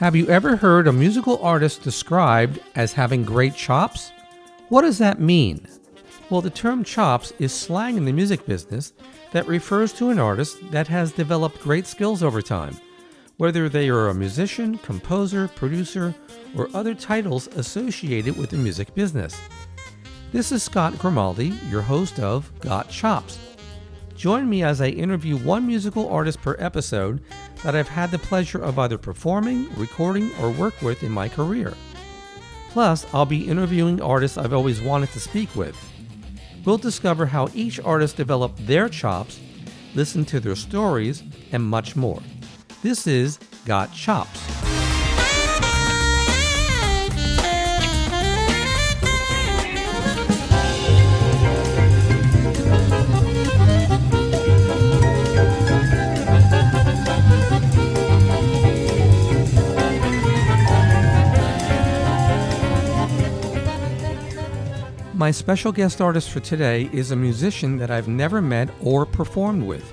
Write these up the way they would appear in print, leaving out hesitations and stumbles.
Have you ever heard a musical artist described as having great chops? What does that mean? Well, the term chops is slang in the music business that refers to an artist that has developed great skills over time, whether they are a musician, composer, producer, or other titles associated with the music business. This is Scott Grimaldi, your host of Got Chops. Join me as I interview one musical artist per episode that I've had the pleasure of either performing, recording, or work with in my career. Plus, I'll be interviewing artists I've always wanted to speak with. We'll discover how each artist developed their chops, listen to their stories, and much more. This is Got Chops. My special guest artist for today is a musician that I've never met or performed with.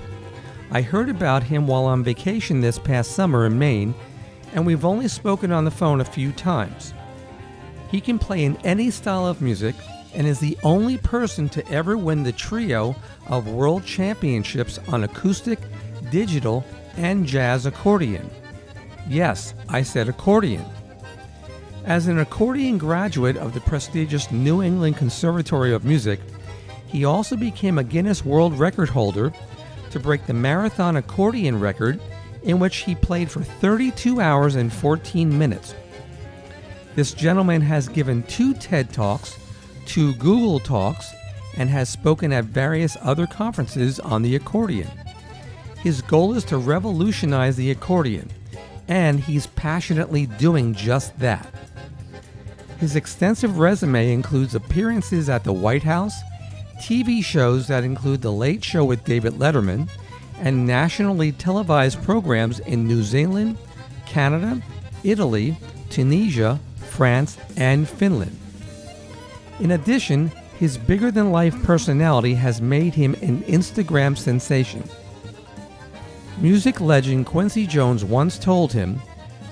I heard about him while on vacation this past summer in Maine, and we've only spoken on the phone a few times. He can play in any style of music and is the only person to ever win the trio of world championships on acoustic, digital, and jazz accordion. Yes, I said accordion. As an accordion graduate of the prestigious New England Conservatory of Music, he also became a Guinness World Record holder to break the marathon accordion record, in which he played for 32 hours and 14 minutes. This gentleman has given 2 TED Talks, 2 Google Talks, and has spoken at various other conferences on the accordion. His goal is to revolutionize the accordion, and he's passionately doing just that. His extensive resume includes appearances at the White House, TV shows that include The Late Show with David Letterman, and nationally televised programs in New Zealand, Canada, Italy, Tunisia, France, and Finland. In addition, his bigger-than-life personality has made him an Instagram sensation. Music legend Quincy Jones once told him,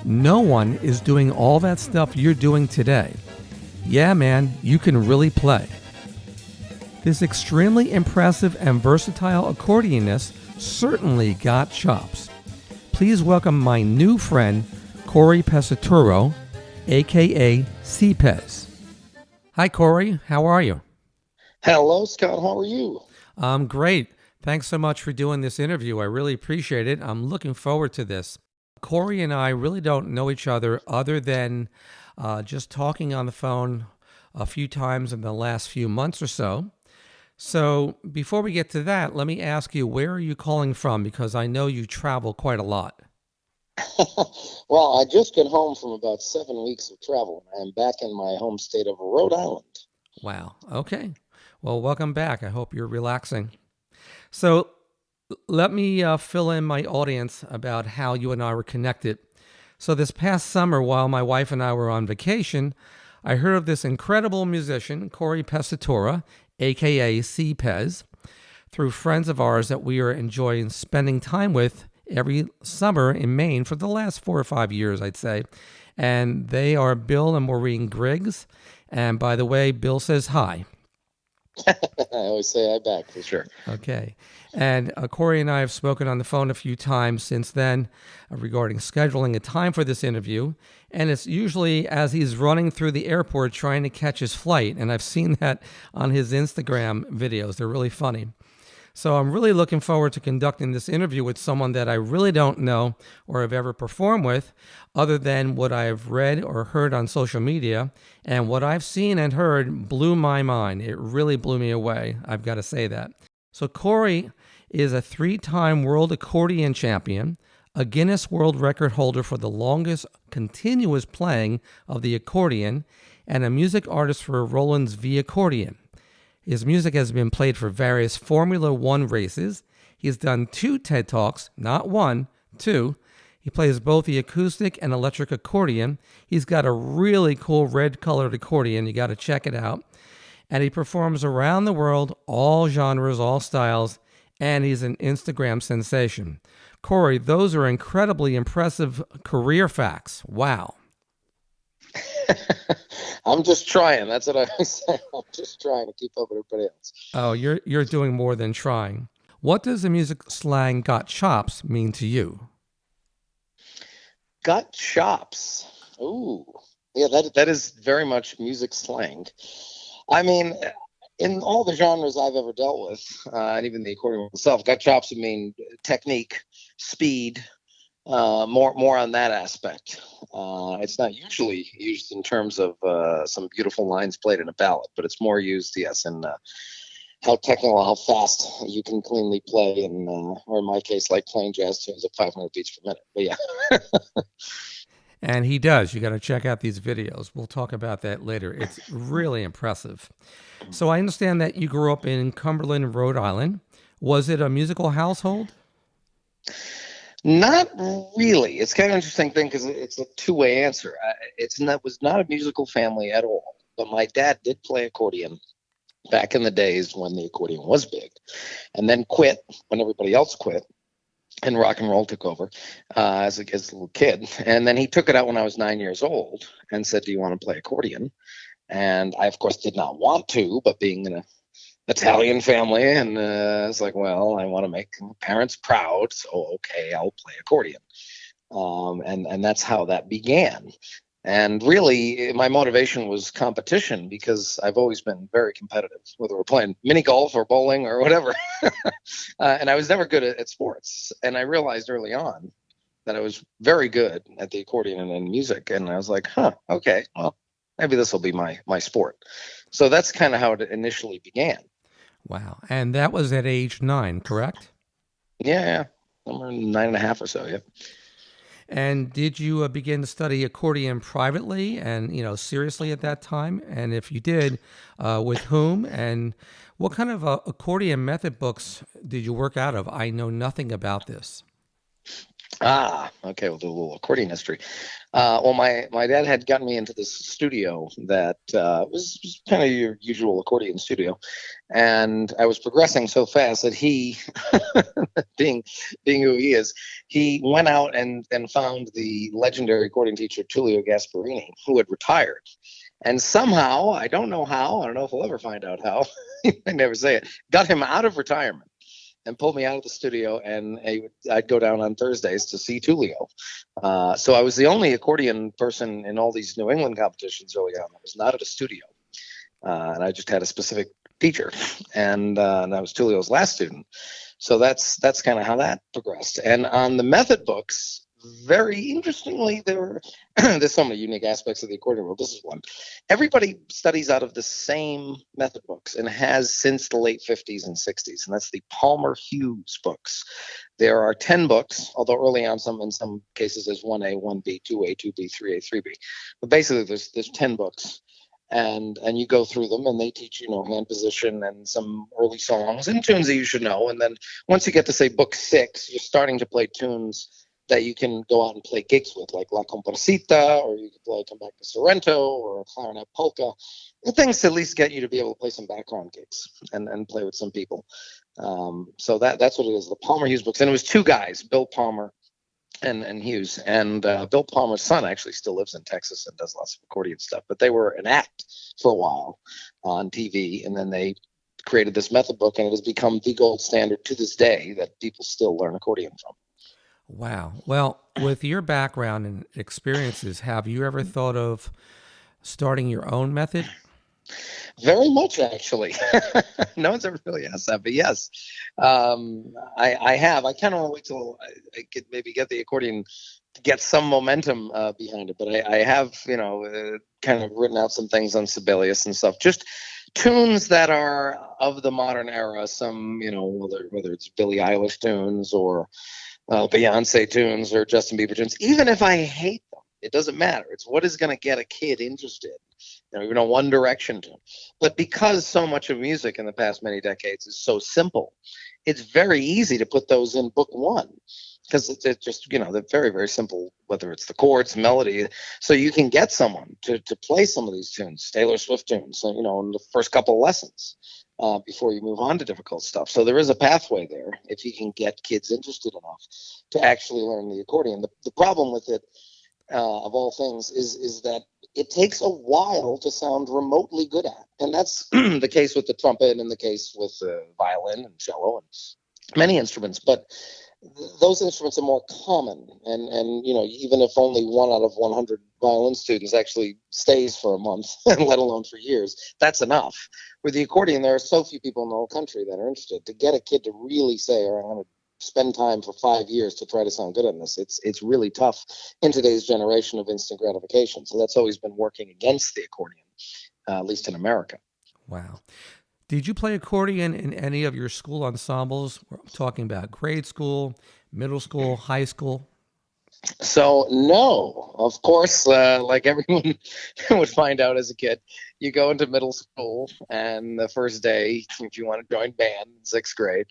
"No one is doing all that stuff you're doing today. Yeah, man, you can really play." This extremely impressive and versatile accordionist certainly got chops. Please welcome my new friend, Cory Pesaturo, aka CPez. Hi, Cory. How are you? Hello, Scott. How are you? I'm great. Thanks so much for doing this interview. I really appreciate it. I'm looking forward to this. Cory and I really don't know each other than just talking on the phone a few times in the last few months or so. So before we get to that, let me ask you, where are you calling from? Because I know you travel quite a lot. Well, I just got home from about 7 weeks of travel. I'm back in my home state of Rhode Island. Wow. Okay. Well, welcome back. I hope you're relaxing. So let me fill in my audience about how you and I were connected. So this past summer, while my wife and I were on vacation, I heard of this incredible musician, Cory Pesaturo, a.k.a. CPez, through friends of ours that we are enjoying spending time with every summer in Maine for the last 4 or 5 years, I'd say. And they are Bill and Maureen Griggs. And by the way, Bill says hi. I always say hi back, for sure. Okay. And Cory and I have spoken on the phone a few times since then regarding scheduling a time for this interview. And it's usually as he's running through the airport trying to catch his flight. And I've seen that on his Instagram videos. They're really funny. So I'm really looking forward to conducting this interview with someone that I really don't know or have ever performed with, other than what I've read or heard on social media. And what I've seen and heard blew my mind. It really blew me away. I've got to say that. So Cory is a 3-time world accordion champion, a Guinness World Record holder for the longest continuous playing of the accordion, and a music artist for Roland's V accordion. His music has been played for various Formula One races. He's done 2 TED Talks, not 1, 2. He plays both the acoustic and electric accordion. He's got a really cool red-colored accordion. You got to check it out. And he performs around the world, all genres, all styles, And he's an Instagram sensation. Cory, those are incredibly impressive career facts. Wow. I'm just trying. That's what I was saying. I'm just trying to keep up with everybody else. Oh, you're doing more than trying. What does the music slang "got chops" mean to you? Got chops. Ooh, yeah, that is very much music slang. I mean, in all the genres I've ever dealt with, and even the accordion itself, got chops would mean technique, speed, more on that aspect. It's not usually used in terms of some beautiful lines played in a ballad, but it's more used, yes, in how technical, how fast you can cleanly play, and or in my case, like playing jazz tunes at 500 beats per minute. But yeah. And he does. You got to check out these videos. We'll talk about that later. It's really impressive. So I understand that you grew up in Cumberland, Rhode Island. Was it a musical household? Not really. It's kind of an interesting thing because it's a two-way answer. Was not a musical family at all. But my dad did play accordion back in the days when the accordion was big, and then quit when everybody else quit, and rock and roll took over as a little kid. And then he took it out when I was 9 years old and said, "Do you want to play accordion?" And I, of course, did not want to, but being in a Italian family, and it's like, well, I want to make my parents proud, so okay, I'll play accordion, and that's how that began. And really, my motivation was competition because I've always been very competitive, whether we're playing mini golf or bowling or whatever. And I was never good at sports, and I realized early on that I was very good at the accordion and in music, and I was like, okay, well, maybe this will be my sport. So that's kind of how it initially began. Wow. And that was at age 9, correct? Yeah, somewhere 9.5 or so. Yeah. And did you begin to study accordion privately and, seriously at that time? And if you did, with whom? And what kind of accordion method books did you work out of? I know nothing about this. Okay. We'll do a little accordion history. Well, my dad had gotten me into this studio that was kind of your usual accordion studio, and I was progressing so fast that he, being who he is, he went out and found the legendary accordion teacher Tullio Gasparini, who had retired. And somehow, I don't know how, I don't know if we'll ever find out how, I never say it, got him out of retirement and pulled me out of the studio, and I'd go down on Thursdays to see Tullio. So I was the only accordion person in all these New England competitions early on that was not at a studio. And I just had a specific teacher, and that was Tullio's last student. So that's kind of how that progressed. And on the method books, very interestingly, there's so many unique aspects of the accordion world. This is one. Everybody studies out of the same method books and has since the late 50s and 60s, and that's the Palmer Hughes books. There are 10 books, although early on, in some cases, there's 1A, 1B, 2A, 2B, 3A, 3B. But basically, there's 10 books. And you go through them, and they teach hand position and some early songs and tunes that you should know. And then once you get to, say, book 6, you're starting to play tunes that you can go out and play gigs with, like La Comparsita, or you can play Come Back to Sorrento, or a clarinet polka, and things to at least get you to be able to play some background gigs and play with some people. So that's what it is, the Palmer Hughes books. And it was 2 guys, Bill Palmer and Hughes. And Bill Palmer's son actually still lives in Texas and does lots of accordion stuff. But they were an act for a while on TV, and then they created this method book, and it has become the gold standard to this day that people still learn accordion from. Wow. Well, with your background and experiences, have you ever thought of starting your own method? Very much, actually. No one's ever really asked that, but yes, I have. I kind of want to wait till I could maybe get the accordion to get some momentum behind it, but I have, kind of written out some things on Sibelius and stuff. Just tunes that are of the modern era. Some, whether it's Billie Eilish tunes or Beyonce tunes or Justin Bieber tunes. Even if I hate them, it doesn't matter. It's what is going to get a kid interested. Even a One Direction tune. But because so much of music in the past many decades is so simple, it's very easy to put those in book 1 because it's just, they're very, very simple, whether it's the chords, melody. So you can get someone to play some of these tunes, Taylor Swift tunes, in the first couple of lessons. before you move on to difficult stuff. So there is a pathway there if you can get kids interested enough to actually learn the accordion. The problem with it, of all things, is that it takes a while to sound remotely good at. And that's the case with the trumpet and the case with violin and cello and many instruments. But those instruments are more common, and even if only 1 out of 100 violin students actually stays for a month, let alone for years, that's enough. With the accordion, there are so few people in the whole country that are interested. To get a kid to really say, "All right, I'm going to spend time for 5 years to try to sound good on this," it's really tough in today's generation of instant gratification. So that's always been working against the accordion, at least in America. Wow. Did you play accordion in any of your school ensembles? We're talking about grade school, middle school, high school. So, no, of course, like everyone would find out as a kid, you go into middle school, and the first day, if you want to join band in 6th grade,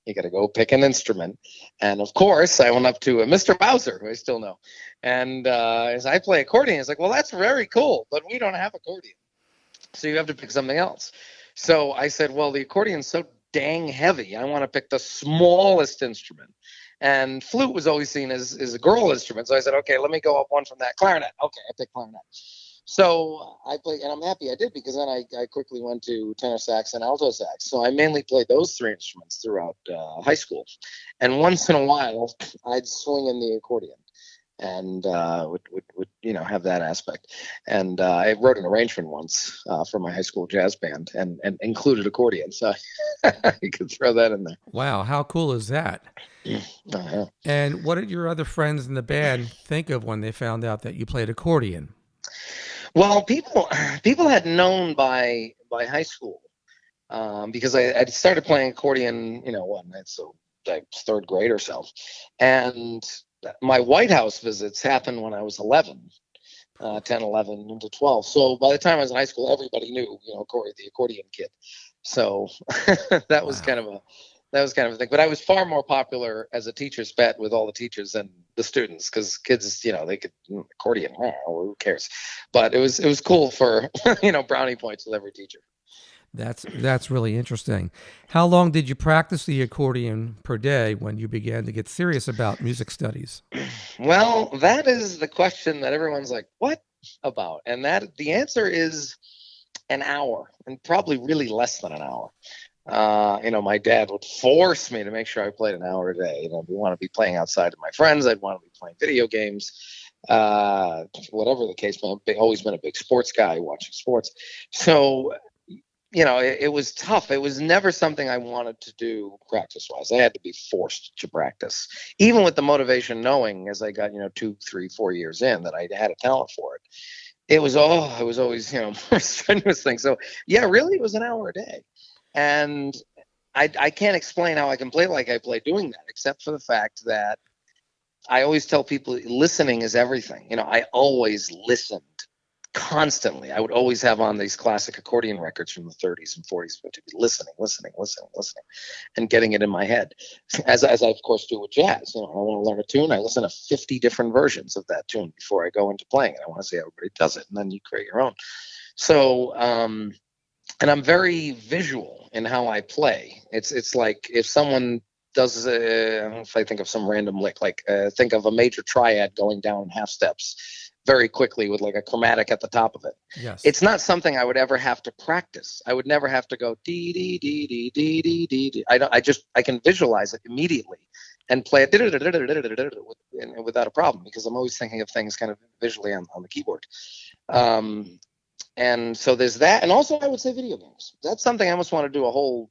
you got to go pick an instrument. And of course, I went up to Mr. Bowser, who I still know, and as I play accordion, he's like, "Well, that's very cool, but we don't have accordion, so you have to pick something else." So I said, "Well, the accordion's so dang heavy, I want to pick the smallest instrument." And flute was always seen as a girl instrument. So I said, "Okay, let me go up one from that. Clarinet." Okay, I picked clarinet. So I played, and I'm happy I did, because then I quickly went to tenor sax and alto sax. So I mainly played those 3 instruments throughout high school. And once in a while, I'd swing in the accordion and would have that aspect. And I wrote an arrangement once for my high school jazz band and included accordion. So you could throw that in there. Wow, how cool is that? Uh-huh. And what did your other friends in the band think of when they found out that you played accordion? Well, people had known by high school, because I started playing accordion, so like 3rd grade or so, and my White House visits happened when I was 11, 10, 11 into 12. So by the time I was in high school, everybody knew, Cory, the accordion kid. So that was kind of a thing. But I was far more popular as a teacher's pet with all the teachers than the students, because kids, they could accordion. Who cares? But it was cool for brownie points with every teacher. That's really interesting. How long did you practice the accordion per day when you began to get serious about music studies? Well, that is the question that everyone's like, "What about?" And the answer is an hour, and probably really less than an hour. My dad would force me to make sure I played an hour a day. We want to be playing outside with my friends. I'd want to be playing video games, whatever the case. I've always been a big sports guy, watching sports. So, it was tough. It was never something I wanted to do practice-wise. I had to be forced to practice, even with the motivation, knowing as I got 2, 3, 4 years in that I had a talent for it. It was always more strenuous thing. So yeah, really, it was an hour a day. And I can't explain how I can play like I play doing that, except for the fact that I always tell people listening is everything. I always listened constantly. I would always have on these classic accordion records from the 30s and 40s, but to be listening, and getting it in my head, as I of course do with jazz. I want to learn a tune, I listen to 50 different versions of that tune before I go into playing it. I want to see how everybody does it, and then you create your own. So, and I'm very visual in how I play. It's like if someone does, if I think of some random lick, like think of a major triad going down half steps very quickly with like a chromatic at the top of it. Yes. It's not something I would ever have to practice. I would never have to go dee dee dee dee dee dee dee. I can visualize it immediately and play it without a problem, because I'm always thinking of things kind of visually on the keyboard. And so there's that. And also I would say video games. That's something I almost want to do a whole,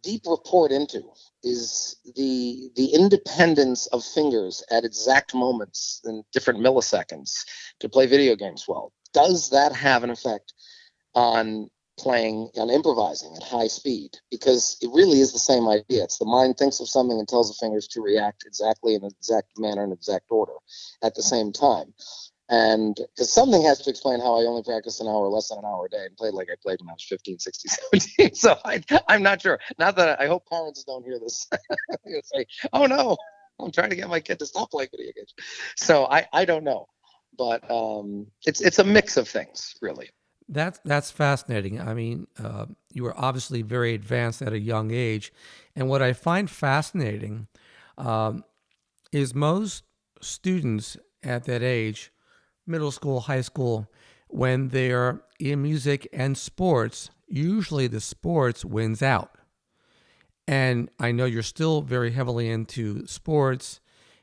deep report into, is the independence of fingers at exact moments in different milliseconds to play video games well. Does that have an effect on improvising at high speed? Because it really is the same idea. It's the mind thinks of something and tells the fingers to react exactly in an exact manner and exact order at the same time. And because something has to explain how I only practiced an hour, less than an hour a day, and played like I played when I was 15, 16, 17. So I'm not sure. Not that I hope parents don't hear this. Say, "Oh no, I'm trying to get my kid to stop playing video games." So I don't know, but it's a mix of things, really. That's fascinating. I mean, you were obviously very advanced at a young age, and what I find fascinating is most students at that age, middle school, high school, when they're in music and sports, usually the sports wins out. And I know you're still very heavily into sports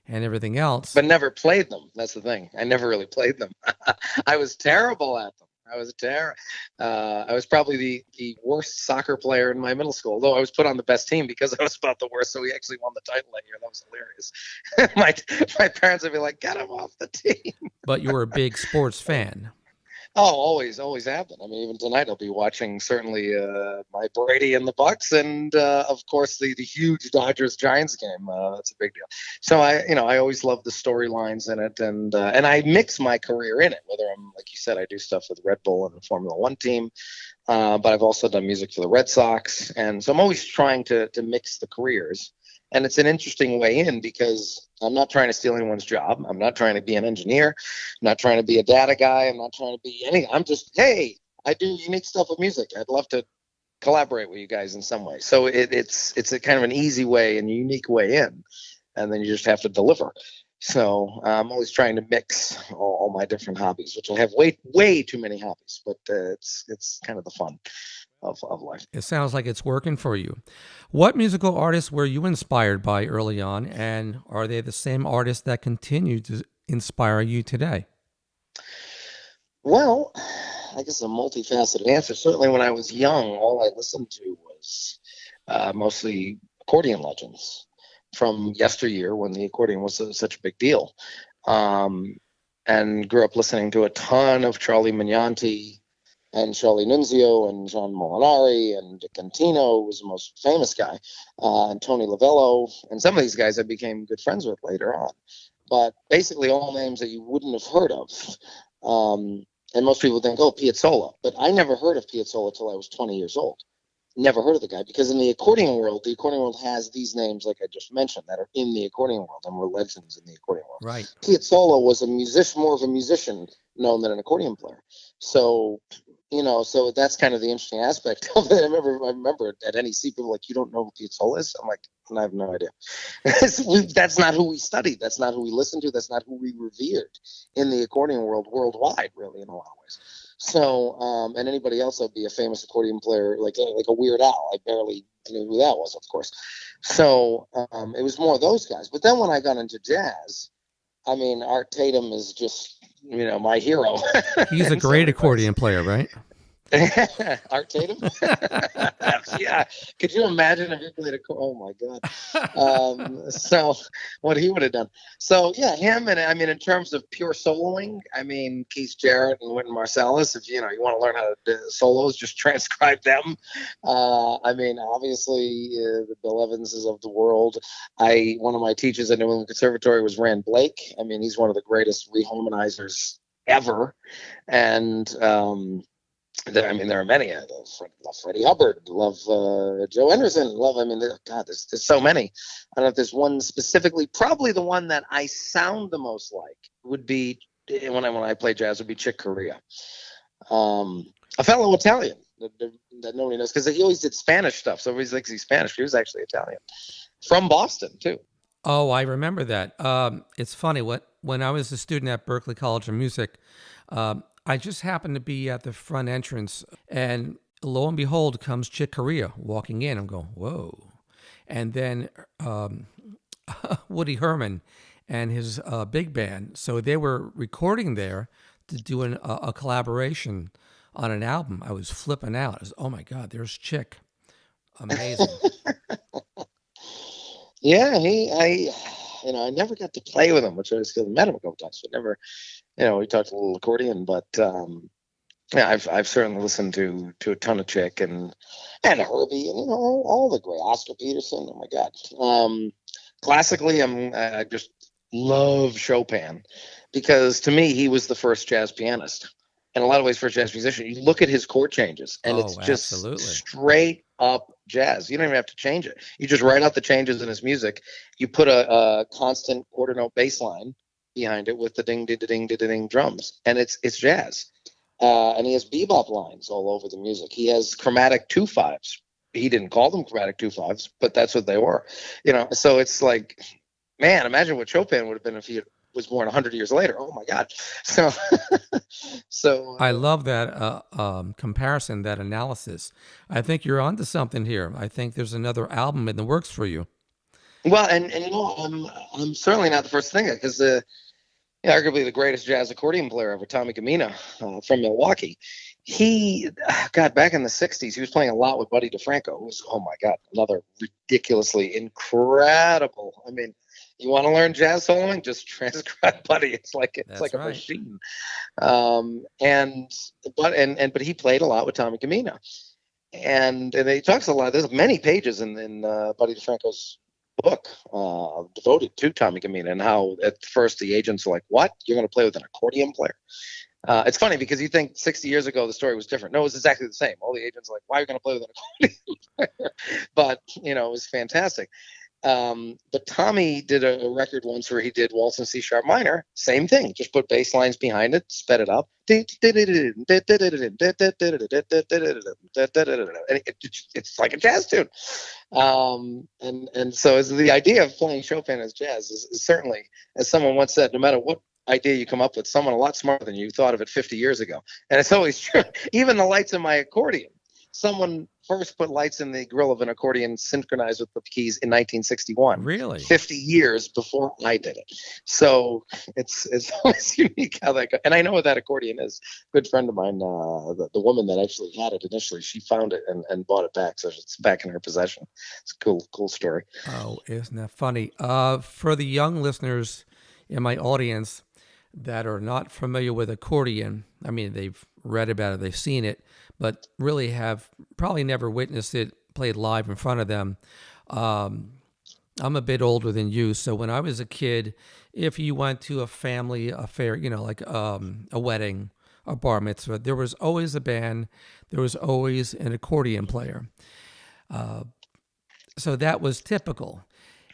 and everything else. But never played them. That's the thing. I never really played them. I was terrible at them. I was probably the worst soccer player in my middle school, although I was put on the best team because I was about the worst. So we actually won the title that year. That was hilarious. my parents would be like, "Get him off the team." But you were a big sports fan. Oh, always have been. I mean, even tonight I'll be watching certainly my Brady and the Bucks, and of course the huge Dodgers Giants game. That's a big deal. So I always love the storylines in it, and I mix my career in it. Whether I'm, like you said, I do stuff with Red Bull and the Formula One team, but I've also done music for the Red Sox, and so I'm always trying to mix the careers. And it's an interesting way in because I'm not trying to steal anyone's job. I'm not trying to be an engineer. I'm not trying to be a data guy. I'm not trying to be anything. I'm just, hey, I do unique stuff with music. I'd love to collaborate with you guys in some way. So it's a kind of an easy way and unique way in. And then you just have to deliver. So I'm always trying to mix all my different hobbies, which I have way too many hobbies, but it's kind of the fun of life. It sounds like it's working for you. What musical artists were you inspired by early on, and are they the same artists that continue to inspire you today? Well, I guess a multifaceted answer. Certainly when I was young, all I listened to was mostly accordion legends from yesteryear when the accordion was such a big deal. And grew up listening to a ton of Charlie Magnanti and Charlie Nunzio and John Molinari and Dick Cantino, who was the most famous guy, and Tony Lavello. And some of these guys I became good friends with later on. But basically all names that you wouldn't have heard of. And most people think, oh, Piazzolla. But I never heard of Piazzolla till I was 20 years old. Never heard of the guy, because in the accordion world has these names, like I just mentioned, that are in the accordion world and were legends in the accordion world. Right. Piazzolla was a musician, more of a musician known than an accordion player. So, so that's kind of the interesting aspect of it. I remember at NEC, people were like, you don't know who Piazzolla is? I'm like, I have no idea. That's not who we studied. That's not who we listened to. That's not who we revered in the accordion world worldwide, really, in a lot of ways. So, and anybody else that would be a famous accordion player, like a Weird Al, I barely knew who that was, of course. So it was more of those guys. But then when I got into jazz, I mean, Art Tatum is just, my hero. He's a great accordion player, right? Art Tatum? Yeah. Could you imagine if he played oh my God. So what he would have done. So yeah, him, and I mean, in terms of pure soloing, I mean, Keith Jarrett and Wynton Marsalis, if you want to learn how to do solos, just transcribe them. I mean, obviously the Bill Evanses of the world. One of my teachers at New England Conservatory was Rand Blake. I mean, he's one of the greatest reharmonizers ever. And there are many. I love Freddie Hubbard, love Joe Henderson, there's so many. I don't know if there's one specifically. Probably the one that I sound the most like would be, when I play jazz, would be Chick Corea, a fellow Italian that nobody knows, because he always did Spanish stuff. So everybody thinks he's Spanish. He was actually Italian, from Boston too. Oh, I remember that. It's funny. When I was a student at Berklee College of Music, I just happened to be at the front entrance, and lo and behold, comes Chick Corea walking in. I'm going, whoa. And then Woody Herman and his big band. So they were recording there to do a collaboration on an album. I was flipping out. I was, oh my God, there's Chick. Amazing. Yeah, I never got to play with him, which I was met him a couple times, but never, we talked a little accordion, but yeah, I've certainly listened to a ton of Chick and Herbie and all the great Oscar Peterson. Oh my God. Classically, I just love Chopin, because to me he was the first jazz pianist, in a lot of ways first jazz musician. You look at his chord changes, and it's just straight up jazz. You don't even have to change it. You just write out the changes in his music. You put a constant quarter note bass line behind it with the ding ding ding ding ding drums, and it's jazz. and he has bebop lines all over the music. He has chromatic 2/5s. He didn't call them chromatic 2/5s, but that's what they were. So it's like, man, imagine what Chopin would have been if he was born 100 years later. Oh my God! So, I love that comparison, that analysis. I think you're onto something here. I think there's another album in the works for you. well, and I'm certainly not the first thing, because arguably the greatest jazz accordion player ever, Tommy Gamina, from Milwaukee. God, back in the 60s, he was playing a lot with Buddy DeFranco, who was, oh my God, another ridiculously incredible. I mean, you want to learn jazz soloing? Just transcribe Buddy. It's like a machine. But he played a lot with Tommy Gamina, and he talks a lot. There's many pages in Buddy DeFranco's book devoted to Tommy Gamina, and how at first the agents were like, "What? You're going to play with an accordion player?" It's funny because you think 60 years ago the story was different. No, it was exactly the same. All the agents were like, "Why are you going to play with an accordion player?" But it was fantastic. But Tommy did a record once where he did Waltz in C sharp minor. Same thing. Just put bass lines behind it, sped it up. And it's like a jazz tune. And so the idea of playing Chopin as jazz is certainly, as someone once said, no matter what idea you come up with, someone a lot smarter than you thought of it 50 years ago. And it's always true. Even the lights in my accordion. Someone first put lights in the grill of an accordion synchronized with the keys in 1961. Really? 50 years before I did it. So it's always unique how that goes. And I know what that accordion is. A good friend of mine, the woman that actually had it initially, she found it and bought it back. So it's back in her possession. It's a cool story. Oh, isn't that funny? For the young listeners in my audience that are not familiar with accordion, I mean, they've read about it, they've seen it, but really have probably never witnessed it played live in front of them. I'm a bit older than you, so when I was a kid, if you went to a family affair, like a wedding, a bar mitzvah, there was always a band, there was always an accordion player. So that was typical.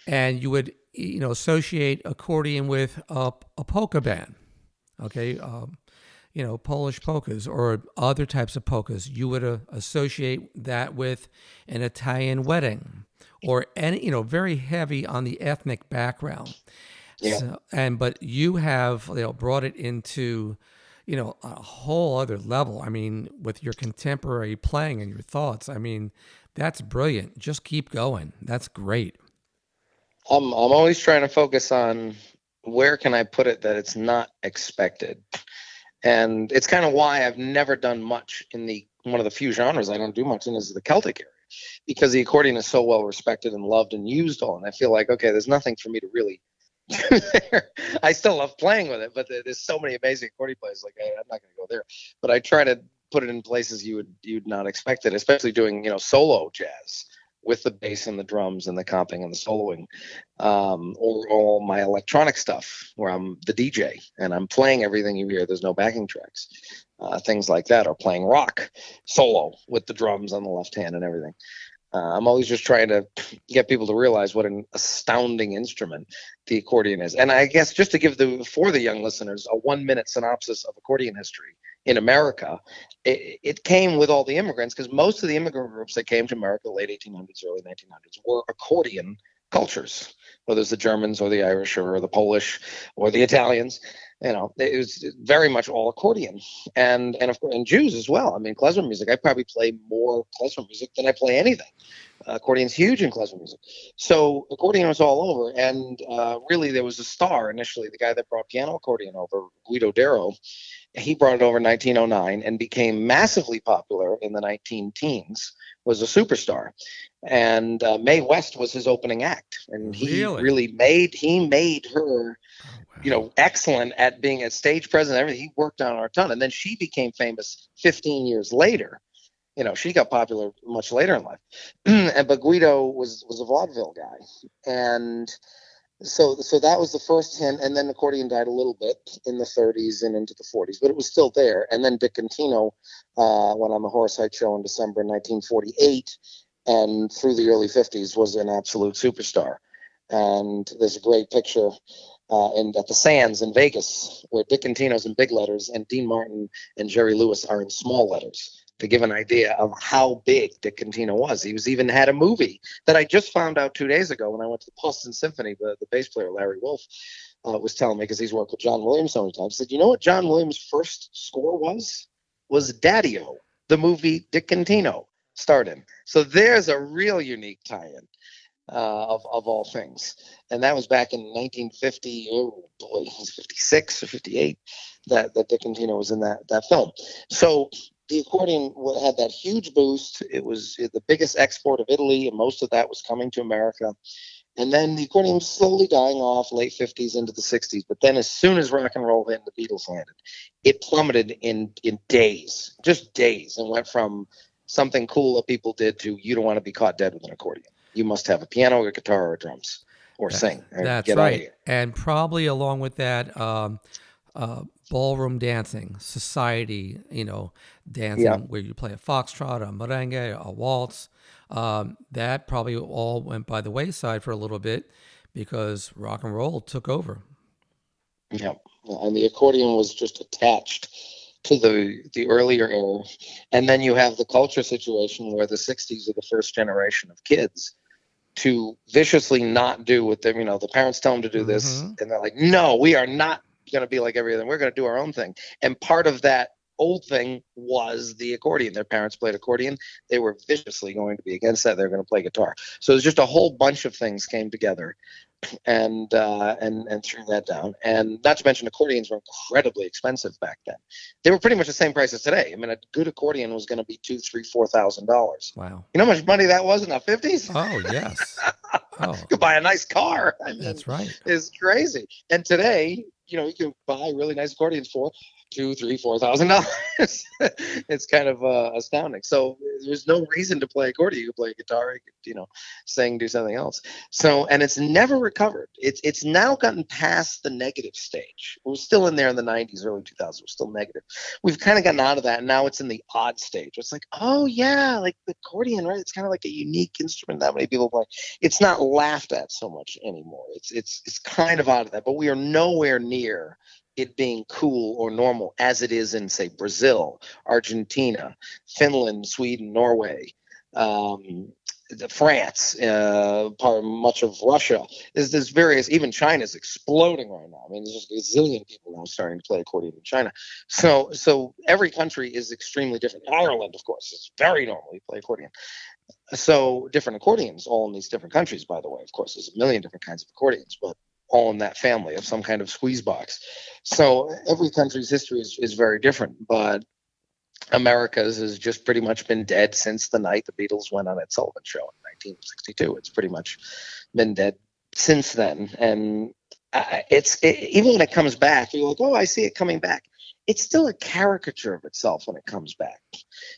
And you would, associate accordion with a polka band, okay? Polish polkas or other types of polkas. You would associate that with an Italian wedding or any, very heavy on the ethnic background. Yeah. But you have, brought it into, a whole other level. I mean, with your contemporary playing and your thoughts, I mean, that's brilliant. Just keep going. That's great. I'm always trying to focus on where can I put it that it's not expected. And it's kind of why I've never done much in one of the few genres I don't do much in is the Celtic area, because the accordion is so well respected and loved and used all. And I feel like, okay, there's nothing for me to really do there. I still love playing with it, but there's so many amazing accordion players. Like, I'm not going to go there. But I try to put it in places you'd not expect it, especially doing, solo jazz with the bass and the drums and the comping and the soloing, or all my electronic stuff where I'm the DJ and I'm playing everything you hear. There's no backing tracks, things like that, or playing rock solo with the drums on the left hand and everything. I'm always just trying to get people to realize what an astounding instrument the accordion is. And I guess just to give for the young listeners a 1-minute synopsis of accordion history in America, it came with all the immigrants, because most of the immigrant groups that came to America late 1800s, early 1900s were accordion cultures, whether it's the Germans or the Irish or the Polish or the Italians. It was very much all accordion, and of course, and Jews as well. I mean, klezmer music. I probably play more klezmer music than I play anything. Accordion's huge in klezmer music, so accordion was all over. And really, there was a star initially. The guy that brought piano accordion over, Guido Darrow, he brought it over in 1909 and became massively popular in the 19-teens. Was a superstar, and Mae West was his opening act, and he really made her, excellent at being a stage presence and everything. He worked on her a ton, and then she became famous 15 years later. She got popular much later in life, but Guido was a vaudeville guy, and so that was the first hint. And then accordion died a little bit in the 30s and into the 40s, but it was still there. And then Dick Contino went on the Horsehide Show in December 1948, and through the early 50s was an absolute superstar. And there's a great picture and at the Sands in Vegas, where Dick Cantino's in big letters and Dean Martin and Jerry Lewis are in small letters, to give an idea of how big Dick Cantino was. He was even had a movie that I just found out 2 days ago when I went to the Boston Symphony. The bass player, Larry Wolf, was telling me, because he's worked with John Williams so many times, he said, you know what John Williams' first score was? Was Daddy-O, the movie Dick Cantino starred in. So there's a real unique tie-in. Of all things, and that was back in 1950. Oh boy, it was 56 or 58 that Dick Cantino was in that film. So the accordion had that huge boost. It was the biggest export of Italy, and most of that was coming to America. And then the accordion was slowly dying off, late 50s into the 60s. But then as soon as rock and roll hit and the Beatles landed, it plummeted in days, just days, and went from something cool that people did to you don't want to be caught dead with an accordion. You must have a piano or a guitar or drums or sing. That's get right. Out of here. And probably along with that, ballroom dancing, society, dancing where you play a foxtrot, a merengue, a waltz. That probably all went by the wayside for a little bit because rock and roll took over. Yeah, and the accordion was just attached to the earlier era. And then you have the culture situation where the 60s are the first generation of kids to viciously not do what the parents tell them to do this, and they're like, no, we are not going to be like everything. We're going to do our own thing. And part of that old thing was the accordion. Their parents played accordion. They were viciously going to be against that. They're going to play guitar. So it's just a whole bunch of things came together and threw that down. And not to mention accordions were incredibly expensive back then. They were pretty much the same price as today. I mean, a good accordion was going to be $2,000, $3,000, $4,000. Wow. You know how much money that was in the 50s? Oh, yes. Oh. You could buy a nice car. I mean, that's right. It's crazy. And today, you can buy really nice accordions for $2,000, $3,000, $4,000. It's kind of astounding. So there's no reason to play accordion. You can play guitar, you could, sing, do something else. So, and it's never recovered. It's now gotten past the negative stage. We're still in there in the 90s, early 2000s. We're still negative. We've kind of gotten out of that. And now it's in the odd stage. It's like, oh yeah, like the accordion, right? It's kind of like a unique instrument that many people play. It's not laughed at so much anymore. It's kind of out of that, but we are nowhere near it being cool or normal as it is in, say, Brazil, Argentina, Finland, Sweden, Norway, France, much of Russia. There's various, even China's exploding right now. I mean, there's just a zillion people now starting to play accordion in China. So every country is extremely different. Ireland, of course, is very normal. You play accordion. So different accordions, all in these different countries, by the way. Of course, there's a million different kinds of accordions, but all in that family of some kind of squeeze box. So every country's history is very different, but America's has just pretty much been dead since the night the Beatles went on Ed Sullivan Show in 1962. It's pretty much been dead since then. And even when it comes back, you're like, oh, I see it coming back. It's still a caricature of itself when it comes back.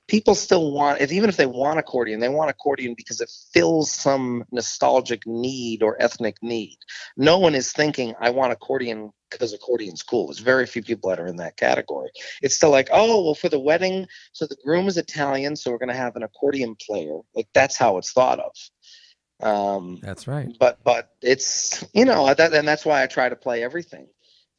People still want, even if they want accordion, they want accordion because it fills some nostalgic need or ethnic need. No one is thinking, I want accordion because accordion's cool. There's very few people that are in that category. It's still like, oh, well, for the wedding, so the groom is Italian, so we're going to have an accordion player. Like, that's how it's thought of. That's right. But it's, and that's why I try to play everything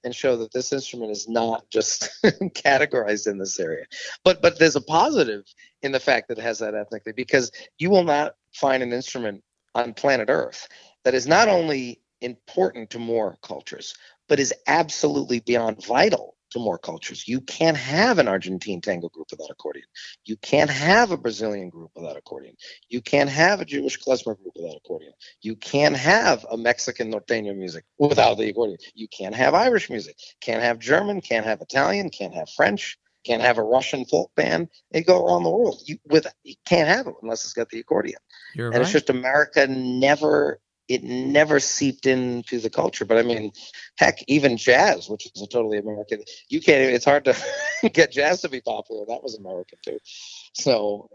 and show that this instrument is not just categorized in this area. But there's a positive in the fact that it has that ethnically, because you will not find an instrument on planet Earth that is not only important to more cultures, but is absolutely beyond vital to more cultures. You can't have an Argentine tango group without accordion. You can't have a Brazilian group without accordion. You can't have a Jewish klezmer group without accordion. You can't have a Mexican norteño music without the accordion. You can't have Irish music. Can't have German. Can't have Italian. Can't have French. Can't have a Russian folk band. They go around the world. You can't have it unless it's got the accordion. You're and right. It's just America never seeped into the culture. But I mean, heck, even jazz, which is a totally American, it's hard to get jazz to be popular. That was American too. So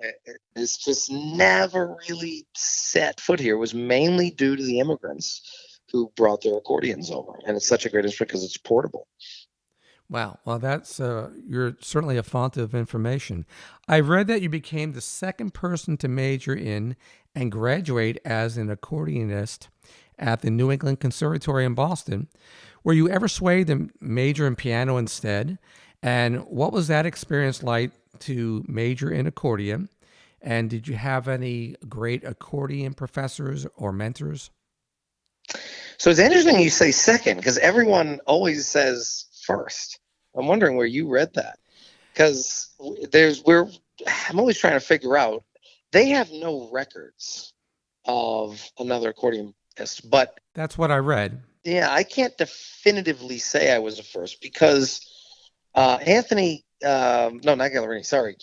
it's just never really set foot here. It was mainly due to the immigrants who brought their accordions over. And it's such a great instrument because it's portable. Wow. Well, that's you're certainly a font of information. I read that you became the second person to major in and graduate as an accordionist at the New England Conservatory in Boston. Were you ever swayed to major in piano instead? And what was that experience like to major in accordion? And did you have any great accordion professors or mentors? So it's interesting you say second because everyone always says first. I'm wondering where you read that because I'm always trying to figure out. They have no records of another accordionist, but That's what I read. yeah, I can't definitively say I was the first because Anthony, no, not Gallerini, sorry,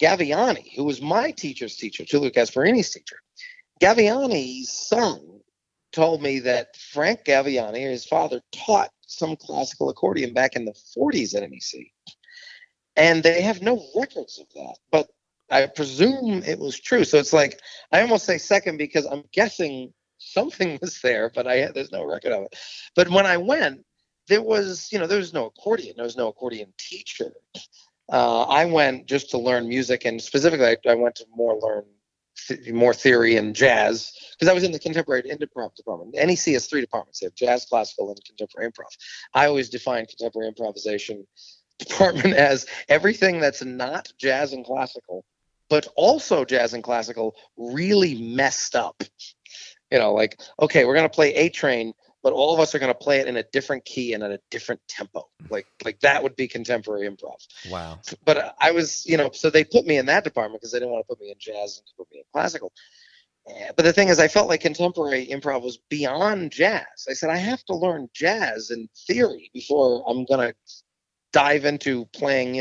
Gaviani, who was my teacher's teacher, Tullio Gasparini's teacher. Gaviani's son told me that Frank Gaviani, his father, taught some classical accordion back in the 40s at NEC. And they have no records of that, but I presume it was true. So it's like, I almost say second because I'm guessing something was there, but there's no record of it. But when I went, there was no accordion. There was no accordion teacher. I went just to learn music, and specifically, I went to learn more theory and jazz because I was in the contemporary improv department. NEC has 3 departments. They have jazz, classical, and contemporary improv. I always define contemporary improvisation department as everything that's not jazz and classical, but also jazz and classical really messed up. Like, okay, we're going to play A Train, but all of us are going to play it in a different key and at a different tempo. Like that would be contemporary improv. Wow. But I was, so they put me in that department because they didn't want to put me in jazz and put me in classical. But the thing is, I felt like contemporary improv was beyond jazz. I said, I have to learn jazz and theory before I'm going to dive into playing,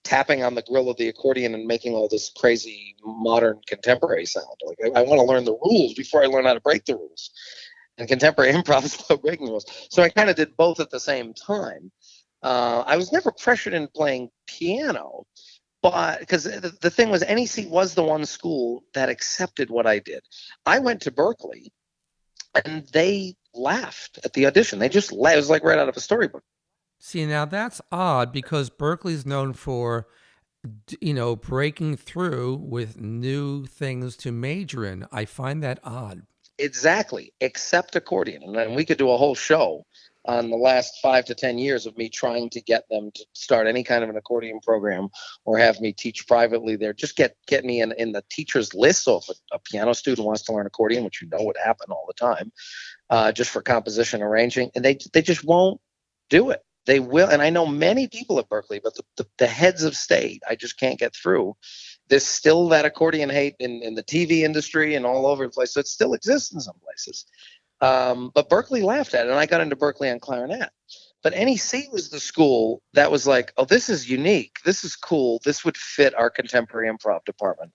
tapping on the grill of the accordion and making all this crazy modern contemporary sound. Like I want to learn the rules before I learn how to break the rules. And contemporary improv is about breaking rules. So I kind of did both at the same time. I was never pressured into playing piano, but because the thing was, NEC was the one school that accepted what I did. I went to Berkeley, and they laughed at the audition. They just laughed. It was like right out of a storybook. See, now that's odd because Berkeley's known for, breaking through with new things to major in. I find that odd. Exactly, except accordion. And then we could do a whole show on the last 5 to 10 years of me trying to get them to start any kind of an accordion program or have me teach privately there. Just get me in the teacher's list. So if a piano student wants to learn accordion, which would happen all the time, just for composition arranging, and they just won't do it. They will, and I know many people at Berkeley, but the heads of state, I just can't get through. There's still that accordion hate in the TV industry and all over the place. So it still exists in some places. But Berkeley laughed at it, and I got into Berkeley on clarinet. But NEC was the school that was like, oh, this is unique. This is cool. This would fit our contemporary improv department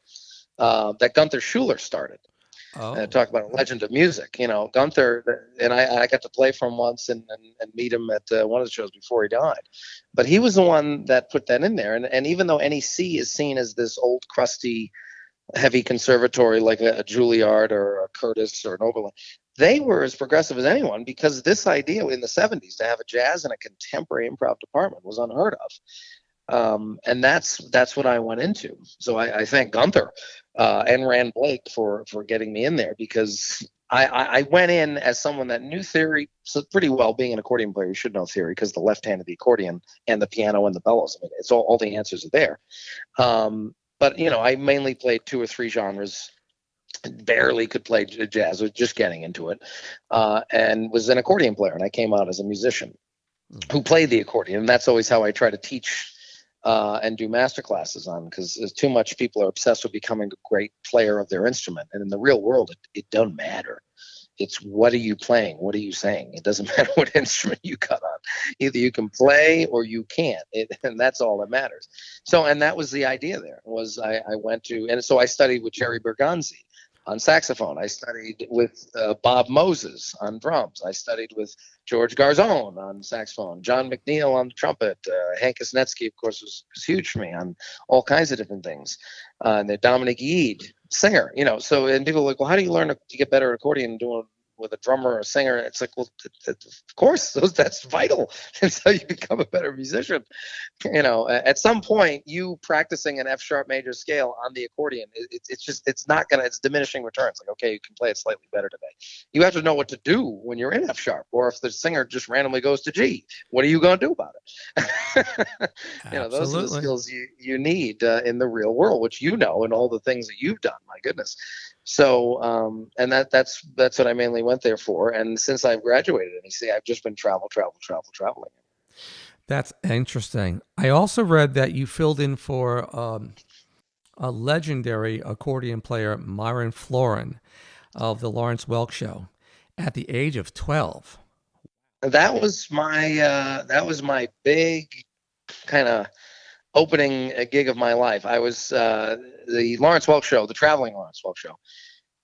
that Gunther Schuller started. Talk about a legend of music. Gunther, and I got to play for him once and meet him at one of the shows before he died. But he was the one that put that in there. And even though NEC is seen as this old, crusty, heavy conservatory like a Juilliard or a Curtis or an Oberlin, they were as progressive as anyone because this idea in the 70s to have a jazz and a contemporary improv department was unheard of. And that's what I went into. So I thank Gunther and Rand Blake for getting me in there because I went in as someone that knew theory so pretty well. Being an accordion player, you should know theory because the left hand of the accordion and the piano and the bellows. I mean, it's all the answers are there. But I mainly played 2 or 3 genres. Barely could play jazz, was just getting into it, and was an accordion player. And I came out as a musician who played the accordion. And that's always how I try to teach and do master classes on, because too much people are obsessed with becoming a great player of their instrument. And in the real world, it doesn't matter. It's what are you playing? What are you saying? It doesn't matter what instrument you cut on. Either you can play or you can't. And that's all that matters. So, and that was the idea there was I went to, and so I studied with Jerry Bergonzi on saxophone. I studied with Bob Moses on drums. I studied with George Garzone on saxophone, John McNeil on trumpet. Hank Kuznetsky, of course, was huge for me on all kinds of different things. And then Dominic Yeed, singer, So, and people are like, well, how do you learn to get better at accordion and doing with a drummer or a singer. It's like, well, of course, that's vital. That's how you become a better musician. At some point, you practicing an F sharp major scale on the accordion, it's diminishing returns. Like, okay, you can play it slightly better today. You have to know what to do when you're in F sharp, or if the singer just randomly goes to G, what are you going to do about it? Those are the skills you need in the real world, which and all the things that you've done. My goodness. So, and that's what I mainly went there for. And since I've graduated, I've just been traveling. That's interesting. I also read that you filled in for a legendary accordion player, Myron Florin, of the Lawrence Welk Show, at the age of 12. That was my big kind of opening gig of my life. I was the Lawrence Welk Show, the traveling Lawrence Welk Show,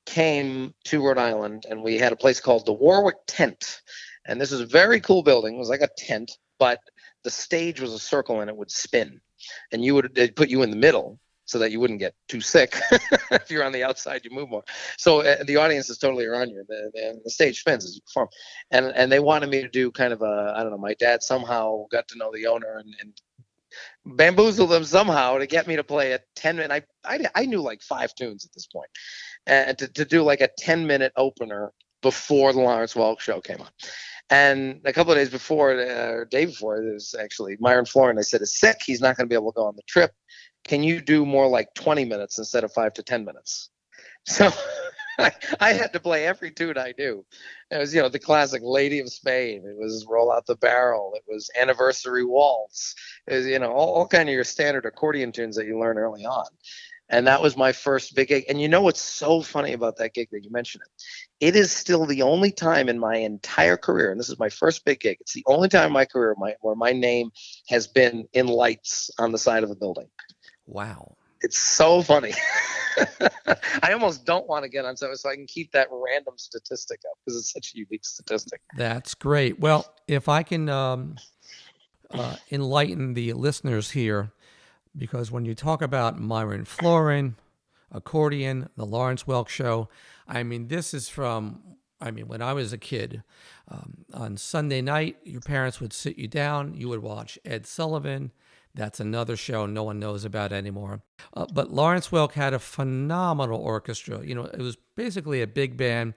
came to Rhode Island, and we had a place called the Warwick Tent. And this is a very cool building. It was like a tent, but the stage was a circle and it would spin. And they'd put you in the middle so that you wouldn't get too sick. If you're on the outside, you move more. So the audience is totally around you. The stage spins as you perform. And they wanted me to do kind of my dad somehow got to know the owner and bamboozle them somehow to get me to play a 10-minute. I knew like 5 tunes at this point, and to do like a 10-minute opener before the Lawrence Welk Show came on. And a couple of days before, or day before, there's actually Myron Florin. I said, is sick. He's not going to be able to go on the trip. Can you do more like 20 minutes instead of 5 to 10 minutes? So I had to play every tune I knew. It was, the classic Lady of Spain. It was Roll Out the Barrel. It was Anniversary Waltz. It was, all kind of your standard accordion tunes that you learn early on. And that was my first big gig. And what's so funny about that gig that you mentioned it? It is still the only time in my entire career, and this is my first big gig, it's the only time in my career where my name has been in lights on the side of a building. Wow. It's so funny. I almost don't want to get on so I can keep that random statistic up because it's such a unique statistic. That's great. Well, if I can enlighten the listeners here, because when you talk about Myron Florin, accordion, the Lawrence Welk Show, this is from, when I was a kid, on Sunday night, your parents would sit you down, you would watch Ed Sullivan. That's another show no one knows about anymore. But Lawrence Welk had a phenomenal orchestra. It was basically a big band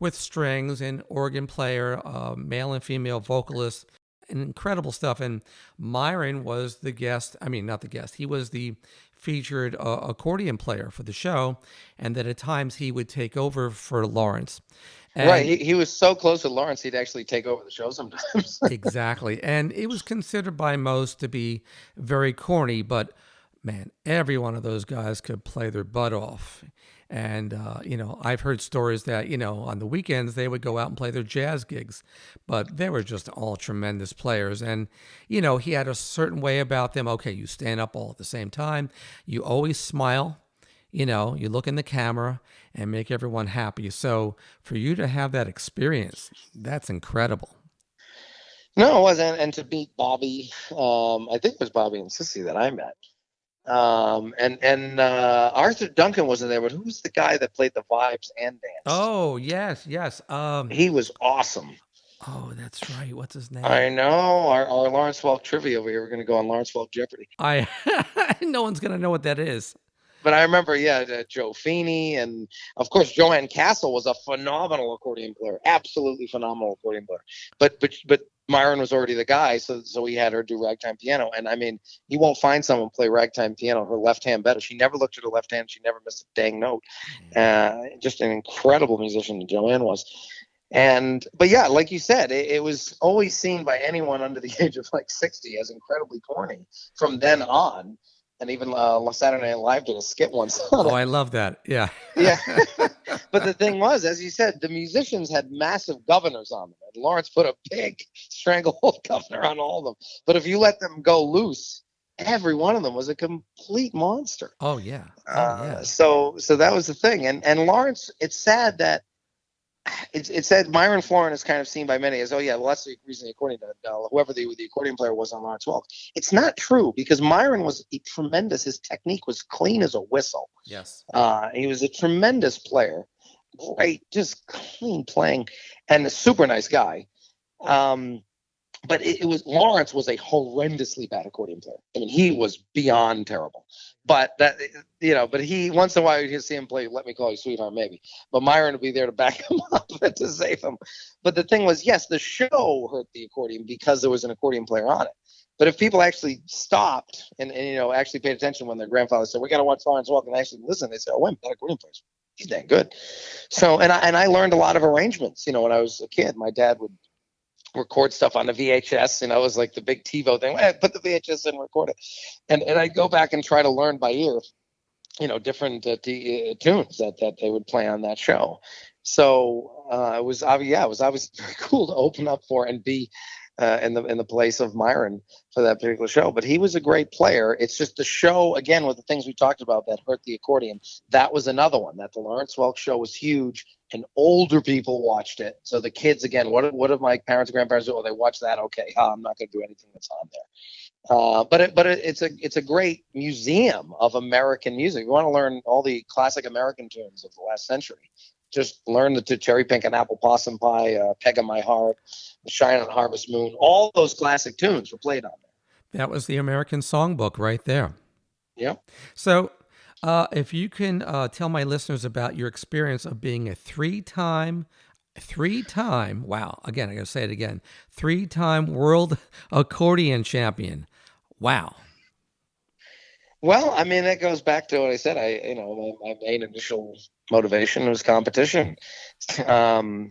with strings and organ player, male and female vocalists, and incredible stuff. And Myron was the guest. Not the guest. He was the featured accordion player for the show. And that at times he would take over for Lawrence. And right. He was so close to Lawrence, he'd actually take over the show sometimes. Exactly. And it was considered by most to be very corny, but man, every one of those guys could play their butt off. And, I've heard stories that, on the weekends they would go out and play their jazz gigs, but they were just all tremendous players. And, he had a certain way about them. Okay, you stand up all at the same time. You always smile. You look in the camera and make everyone happy. So for you to have that experience, that's incredible. No, it wasn't. And to meet Bobby, I think it was Bobby and Sissy that I met. And Arthur Duncan wasn't there, but who was the guy that played the vibes and dance? Oh, yes. He was awesome. Oh, that's right. What's his name? I know. Our Lawrence Welk trivia over here. We're going to go on Lawrence Welk Jeopardy. No one's going to know what that is. But I remember, Joe Feeney, and of course Joanne Castle was a phenomenal accordion player, absolutely phenomenal accordion player. But Myron was already the guy, so we had her do ragtime piano. And you won't find someone play ragtime piano her left hand better. She never looked at her left hand. She never missed a dang note. Just an incredible musician, Joanne was. But yeah, like you said, it was always seen by anyone under the age of like 60 as incredibly corny from then on. And even Saturday Night Live did a skit once on it. I love that. Yeah. Yeah. But the thing was, as you said, the musicians had massive governors on them. And Lawrence put a big stranglehold governor on all of them. But if you let them go loose, every one of them was a complete monster. Oh, yeah. So that was the thing. And Lawrence, it's sad that it's said Myron Florin is kind of seen by many as, that's the reason the accordion, whoever the accordion player was on Lawrence Welk. It's not true, because Myron was tremendous. His technique was clean as a whistle. Yes. He was a tremendous player. great, just clean playing, and a super nice guy. But it was Lawrence was a horrendously bad accordion player. I mean, he was beyond terrible. But but he once in a while you'd see him play "Let Me Call You Sweetheart," maybe. But Myron would be there to back him up and to save him. But the thing was, yes, the show hurt the accordion because there was an accordion player on it. But if people actually stopped and actually paid attention when their grandfather said, "We got to watch Lawrence Welk," and actually listen, they said, "Oh, wait, that accordion player, he's dang good." So and I learned a lot of arrangements. When I was a kid, my dad would record stuff on the VHS, it was like the big TiVo thing. Put the VHS in, record it, and I'd go back and try to learn by ear, different tunes that they would play on that show. So it was obviously very cool to open up for and be in the place of Myron for that particular show. But he was a great player. It's just the show, again, with the things we talked about that hurt the accordion. That was another one. That the Lawrence Welk show was huge, and older people watched it. So the kids, again, what did my parents and grandparents do? Oh, they watched that. Okay, I'm not going to do anything that's on there. But it's a great museum of American music. You want to learn all the classic American tunes of the last century. Just learn the Cherry Pink and Apple Possum Pie, Peg of My Heart, Shine on Harvest Moon. All those classic tunes were played on there. That was the American Songbook right there. Yeah. So if you can tell my listeners about your experience of being a three-time, wow, again, I got to say it again, three-time world accordion champion. Wow. Well, I mean, that goes back to what I said. My main initial motivation was competition of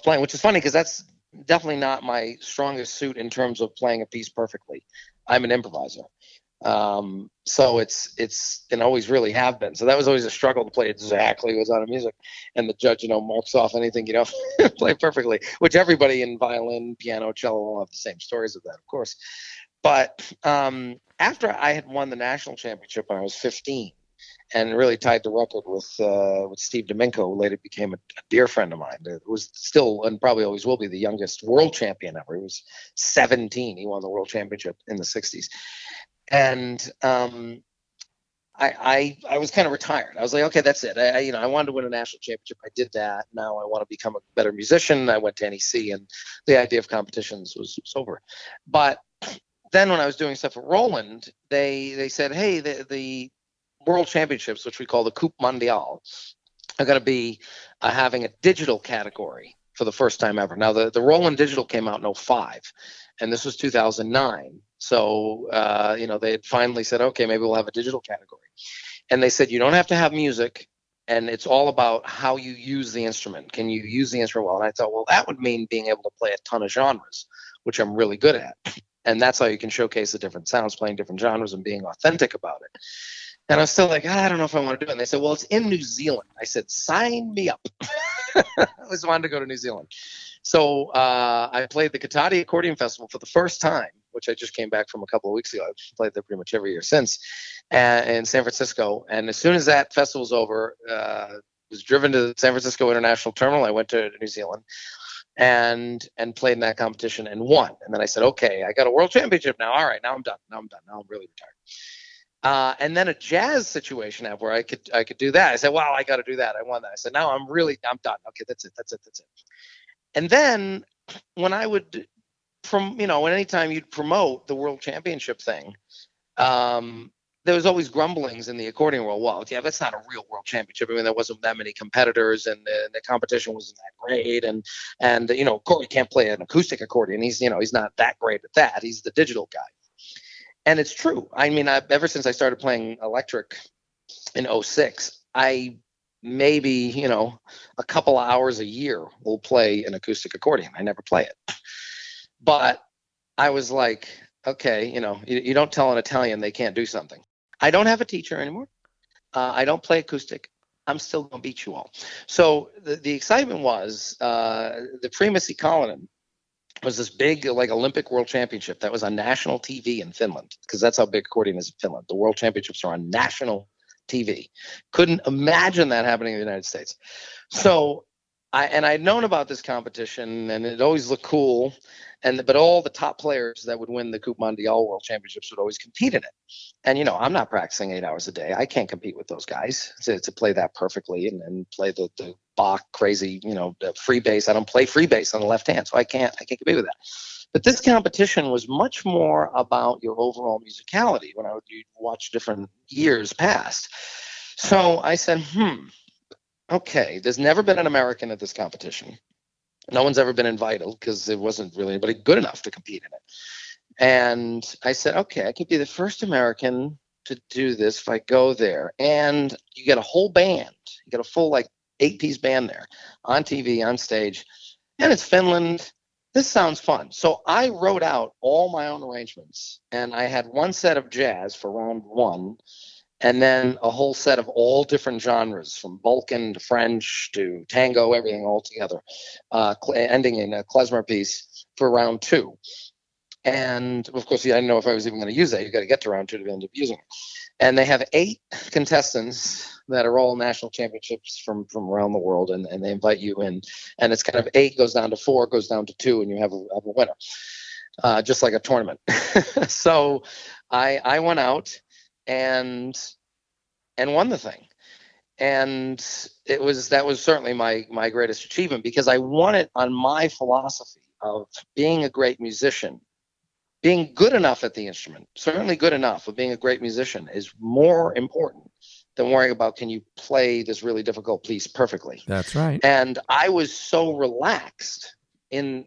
playing, which is funny because that's definitely not my strongest suit in terms of playing a piece perfectly. I'm an improviser. So it's and always really have been. So that was always a struggle to play exactly what's on the music. And the judge, marks off anything, play perfectly, which everybody in violin, piano, cello all have the same stories of that, of course. But after I had won the national championship when I was 15 and really tied the record with Steve Domenico, who later became a dear friend of mine, it was still and probably always will be the youngest world champion ever. He was 17. He won the world championship in the 60s. And I was kind of retired. I was like, okay, that's it. I wanted to win a national championship. I did that. Now I want to become a better musician. I went to NEC, and the idea of competitions was over. But then when I was doing stuff at Roland, they said, hey, the World Championships, which we call the Coupe Mondiale, are going to be having a digital category for the first time ever. Now, the Roland Digital came out in 2005, and this was 2009. So, they had finally said, okay, maybe we'll have a digital category. And they said, you don't have to have music, and it's all about how you use the instrument. Can you use the instrument well? And I thought, well, that would mean being able to play a ton of genres, which I'm really good at. And that's how you can showcase the different sounds, playing different genres and being authentic about it. And I was still like, I don't know if I want to do it. And they said, well, it's in New Zealand. I said, sign me up. I always wanted to go to New Zealand. So I played the Katati Accordion Festival for the first time, which I just came back from a couple of weeks ago. I've played there pretty much every year since, in San Francisco. And as soon as that festival was over, was driven to the San Francisco International Terminal. I went to New Zealand and played in that competition and won. And then I said, okay, I got a world championship now. All right, now I'm done. Now I'm really retired. And then a jazz situation happened where I could do that. I said, wow, I got to do that. I won that. I said, now I'm done. Okay, that's it. And then when I would, anytime you'd promote the world championship thing, there was always grumblings in the accordion world. Well, yeah, that's not a real world championship. I mean, there wasn't that many competitors, and the competition wasn't that great. And Cory can't play an acoustic accordion. He's not that great at that. He's the digital guy. And it's true. I mean, ever since I started playing electric in 2006, I maybe, a couple of hours a year will play an acoustic accordion. I never play it. But I was like, okay, you don't tell an Italian they can't do something. I don't have a teacher anymore. I don't play acoustic. I'm still going to beat you all. So the excitement was the Primus Ikalainen was this big Olympic World Championship that was on national TV in Finland, because that's how big accordion is in Finland. The World Championships are on national TV. Couldn't imagine that happening in the United States. So I'd known about this competition, and it always looked cool. But all the top players that would win the Coupe Mondial World Championships would always compete in it. And I'm not practicing 8 hours a day. I can't compete with those guys to play that perfectly and play the Bach crazy, the free bass. I don't play free bass on the left hand, so I can't compete with that. But this competition was much more about your overall musicality when you'd watch different years past. So I said, okay, there's never been an American at this competition. No one's ever been invited because there wasn't really anybody good enough to compete in it. And I said, okay, I could be the first American to do this if I go there. And you get a whole band. You get a full 8-piece band there on TV, on stage. And it's Finland. This sounds fun. So I wrote out all my own arrangements. And I had one set of jazz for round one. And then a whole set of all different genres, from Balkan to French to tango, everything all together, ending in a klezmer piece for round two. And, of course, I didn't know if I was even going to use that. You got to get to round two to end up using it. And they have 8 contestants that are all national championships from around the world, and they invite you in. And it's kind of 8 goes down to 4, goes down to 2, and you have a winner, just like a tournament. So I went out and won the thing. And that was certainly my greatest achievement, because I won it on my philosophy of being a great musician. Being good enough at the instrument, certainly good enough, but being a great musician is more important than worrying about, can you play this really difficult piece perfectly. That's right. And I was so relaxed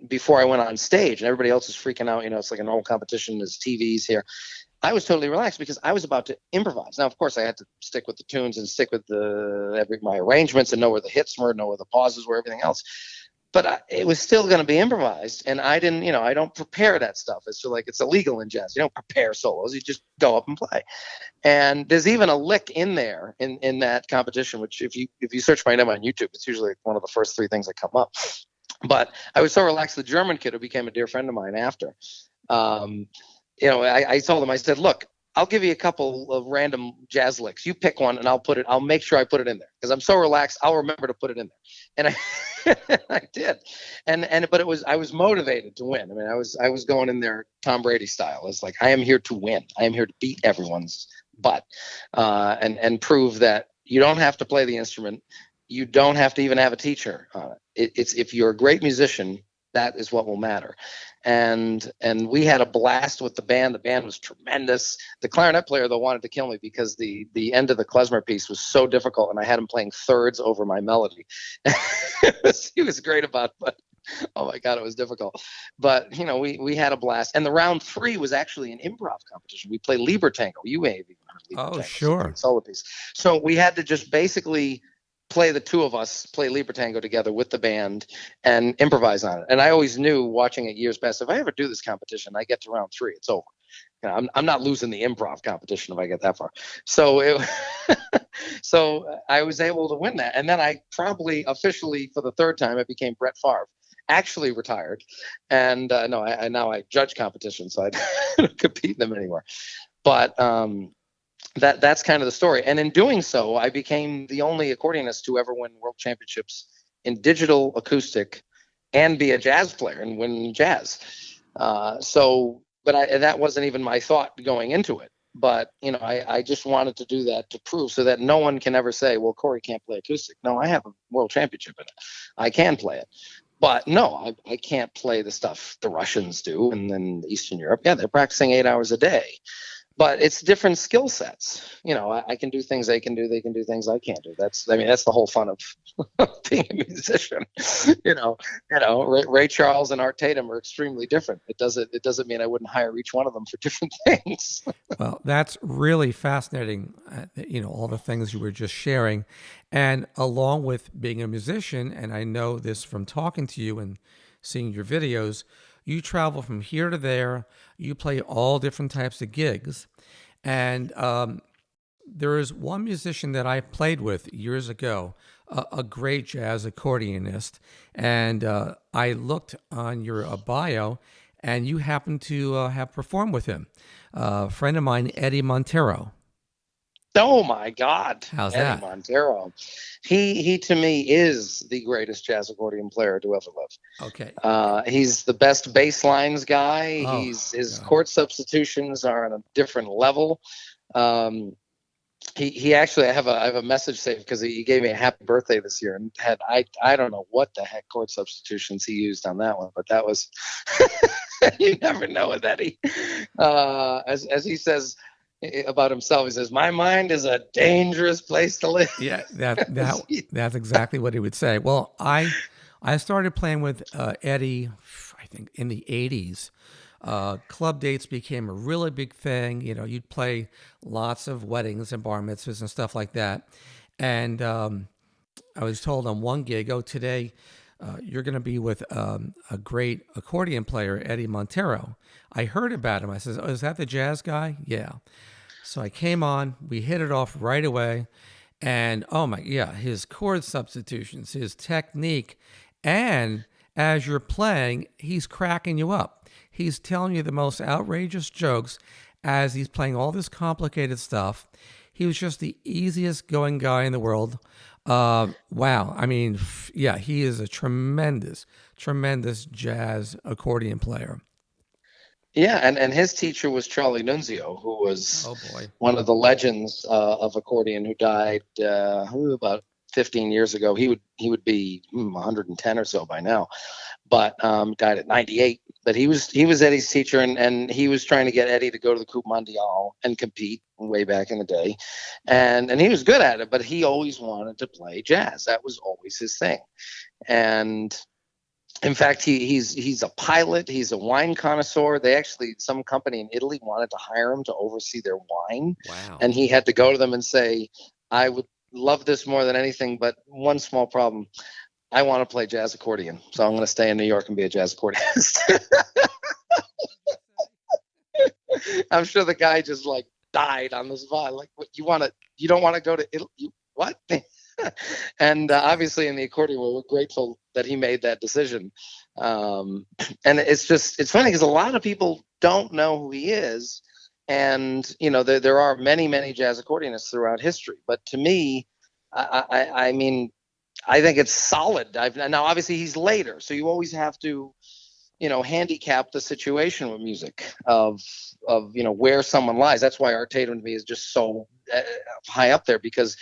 before I went on stage, and everybody else is freaking out. It's like a normal competition. There's TVs here. I was totally relaxed because I was about to improvise. Now, of course, I had to stick with the tunes and stick with my arrangements and know where the hits were, know where the pauses were, everything else. But it was still going to be improvised, and I didn't, I don't prepare that stuff. It's it's illegal in jazz. You don't prepare solos; you just go up and play. And there's even a lick in there in that competition, which if you search my name on YouTube, it's usually one of the first 3 things that come up. But I was so relaxed. The German kid, who became a dear friend of mine after, I told him, I said, look, I'll give you a couple of random jazz licks. You pick one, and I'll make sure I put it in there, because I'm so relaxed. I'll remember to put it in there. And I did. But I was motivated to win. I mean, I was going in there Tom Brady style. It's like, I am here to win. I am here to beat everyone's butt, and prove that you don't have to play the instrument. You don't have to even have a teacher on it. It's if you're a great musician, that is what will matter. And we had a blast with the band. The band was tremendous. The clarinet player, though, wanted to kill me because the end of the klezmer piece was so difficult, and I had him playing thirds over my melody. He was great about it, but oh my God, it was difficult. But we had a blast. And the round 3 was actually an improv competition. We played Liber Tango. You may have even heard Liber Tango. Oh, sure. Solo piece. So we had to just basically the 2 of us play Liber Tango together with the band and improvise on it. And I always knew, watching it years past, if I ever do this competition, I get to round 3, it's over. I'm not losing the improv competition if I get that far. So so I was able to win that. And then I probably officially, for the 3rd time, I became Brett Favre. Actually retired. And now I judge competitions, so I don't compete in them anymore. But that's kind of the story. And in doing so, I became the only accordionist to ever win world championships in digital acoustic and be a jazz player and win jazz. But that wasn't even my thought going into it. But, I just wanted to do that to prove, so that no one can ever say, well, Cory can't play acoustic. No, I have a world championship in it. I can play it. But no, I can't play the stuff the Russians do, and then Eastern Europe. Yeah, they're practicing 8 hours a day. But it's different skill sets. I can do things they can do. They can do things I can't do. That's the whole fun of being a musician. Ray Charles and Art Tatum are extremely different. It doesn't mean I wouldn't hire each one of them for different things. Well, that's really fascinating. All the things you were just sharing, and along with being a musician, and I know this from talking to you and seeing your videos, you travel from here to there. You play all different types of gigs. And there is one musician that I played with years ago, a great jazz accordionist. And I looked on your bio, and you happened to have performed with him. A friend of mine, Eddie Montero. Oh my God, How's Eddie that? Montero. He to me is the greatest jazz accordion player to ever live. Okay. He's the best bass lines guy. Oh, His God. chord substitutions are on a different level. Um, he actually, I have a message saved because he gave me a happy birthday this year and had I don't know what the heck chord substitutions he used on that one, but that was you never know with Eddie. As he says about himself, he says, "My mind is a dangerous place to live." Yeah, that's exactly what he would say. Well, I started playing with Eddie, I think in the '80s. Club dates became a really big thing. You know, you'd play lots of weddings and bar mitzvahs and stuff like that. And I was told on one gig, oh, today you're going to be with a great accordion player, Eddie Montero. I heard about him. I said, oh, is that the jazz guy? Yeah. So I came on, we hit it off right away. And oh my, yeah, his chord substitutions, his technique. And as you're playing, he's cracking you up. He's telling you the most outrageous jokes as he's playing all this complicated stuff. He was just the easiest going guy in the world. Wow. I mean, yeah, he is a tremendous, tremendous jazz accordion player. Yeah, and his teacher was Charlie Nunzio, who was Oh boy. one of the legends of accordion, who died about 15 years ago. He would be 110 or so by now, but died at 98. But he was Eddie's teacher, and he was trying to get Eddie to go to the Coupe Mondiale and compete way back in the day, and he was good at it. But he always wanted to play jazz. That was always his thing, and in fact, he's a pilot. He's a wine connoisseur. Some company in Italy wanted to hire him to oversee their wine. Wow. And he had to go to them and say, I would love this more than anything, but one small problem. I want to play jazz accordion. So I'm going to stay in New York and be a jazz accordionist. I'm sure the guy just like died on the spot. Like, what, you don't want to go to Italy? What? And obviously in the accordion world, we're grateful that he made that decision. And it's funny because a lot of people don't know who he is. And, there are many, many jazz accordionists throughout history. But to me, I mean, I think it's solid. Now, obviously he's later. So you always have to, handicap the situation with music of where someone lies. That's why Art Tatum to me is just so high up there, because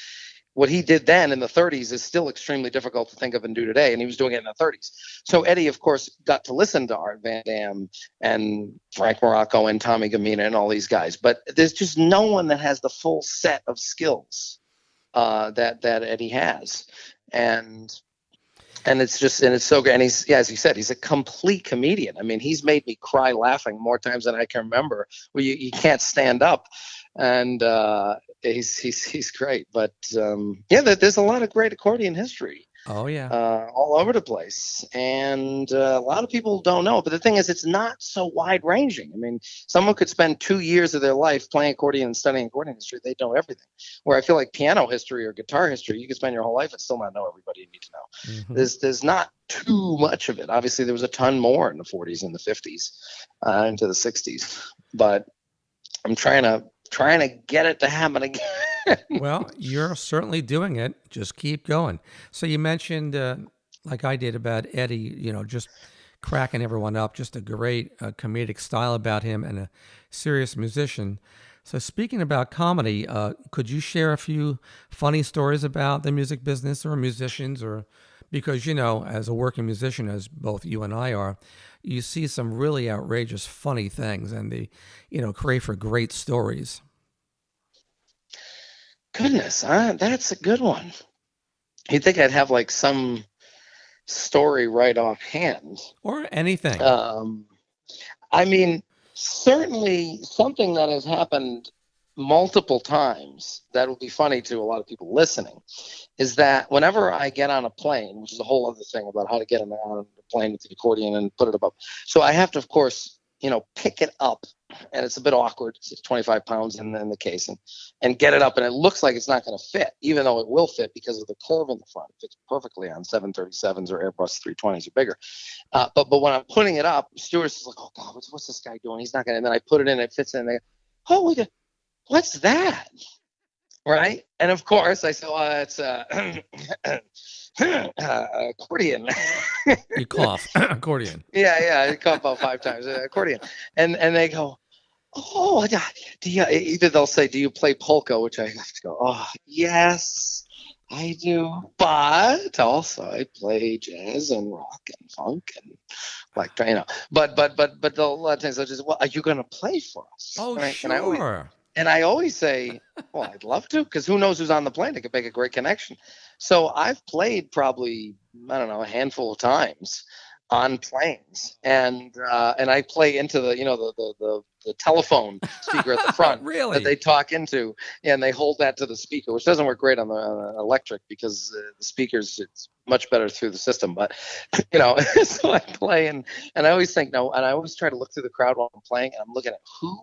what he did then in the 30s is still extremely difficult to think of and do today, and he was doing it in the 30s. So Eddie, of course, got to listen to Art Van Dam and Frank Morocco and Tommy Gamina and all these guys, but there's just no one that has the full set of skills that Eddie has, and it's so good. And he's, yeah, as you said, he's a complete comedian. I mean, he's made me cry laughing more times than I can remember. Where you can't stand up, and he's great. But there's a lot of great accordion history. Oh yeah. All over the place, and a lot of people don't know. But the thing is, it's not so wide ranging. I mean, someone could spend 2 years of their life playing accordion and studying accordion history. They know everything. Where I feel like piano history or guitar history, you could spend your whole life and still not know everybody you need to know. Mm-hmm. There's not too much of it. Obviously, there was a ton more in the 40s and the 50s, into the 60s. But I'm trying to get it to happen again. Well, you're certainly doing it. Just keep going. So you mentioned, like I did, about Eddie, just cracking everyone up, just a great comedic style about him and a serious musician. So speaking about comedy, could you share a few funny stories about the music business or musicians? Or because, as a working musician, as both you and I are, you see some really outrageous, funny things, and they, create for great stories. Goodness, that's a good one. You'd think I'd have like some story right offhand. Or anything. I mean, certainly something that has happened multiple times that will be funny to a lot of people listening is that whenever I get on a plane, which is a whole other thing about how to get on a plane with the accordion and put it above. So I have to, of course, pick it up, and it's a bit awkward. It's 25 pounds in the case, and get it up, and it looks like it's not going to fit, even though it will fit because of the curve in the front. It fits perfectly on 737s or Airbus 320s or bigger. But when I'm putting it up, stewardess is like, "Oh God, what's this guy doing? He's not going to." And then I put it in, it fits in. And they go, "Oh, what's that?" right? And of course, I said, "Well, it's accordion." You cough. Accordion. Yeah, I come about 5 times. Accordion, and they go, "Oh, yeah, do you?" Either they'll say, "Do you play polka?" Which I have to go, "Oh, yes, I do." But also, I play jazz and rock and funk and like But a lot of times they'll just, "Well, are you going to play for us?" Oh, Right? sure. And I always say, well, I'd love to, because who knows who's on the plane? It could make a great connection. So I've played probably, I don't know, a handful of times on planes, and I play into the telephone speaker at the front that Really? they talk into, and they hold that to the speaker, which doesn't work great on the electric, because the speakers, it's much better through the system. But so I play, and I always think, no, and I always try to look through the crowd while I'm playing, and I'm looking at who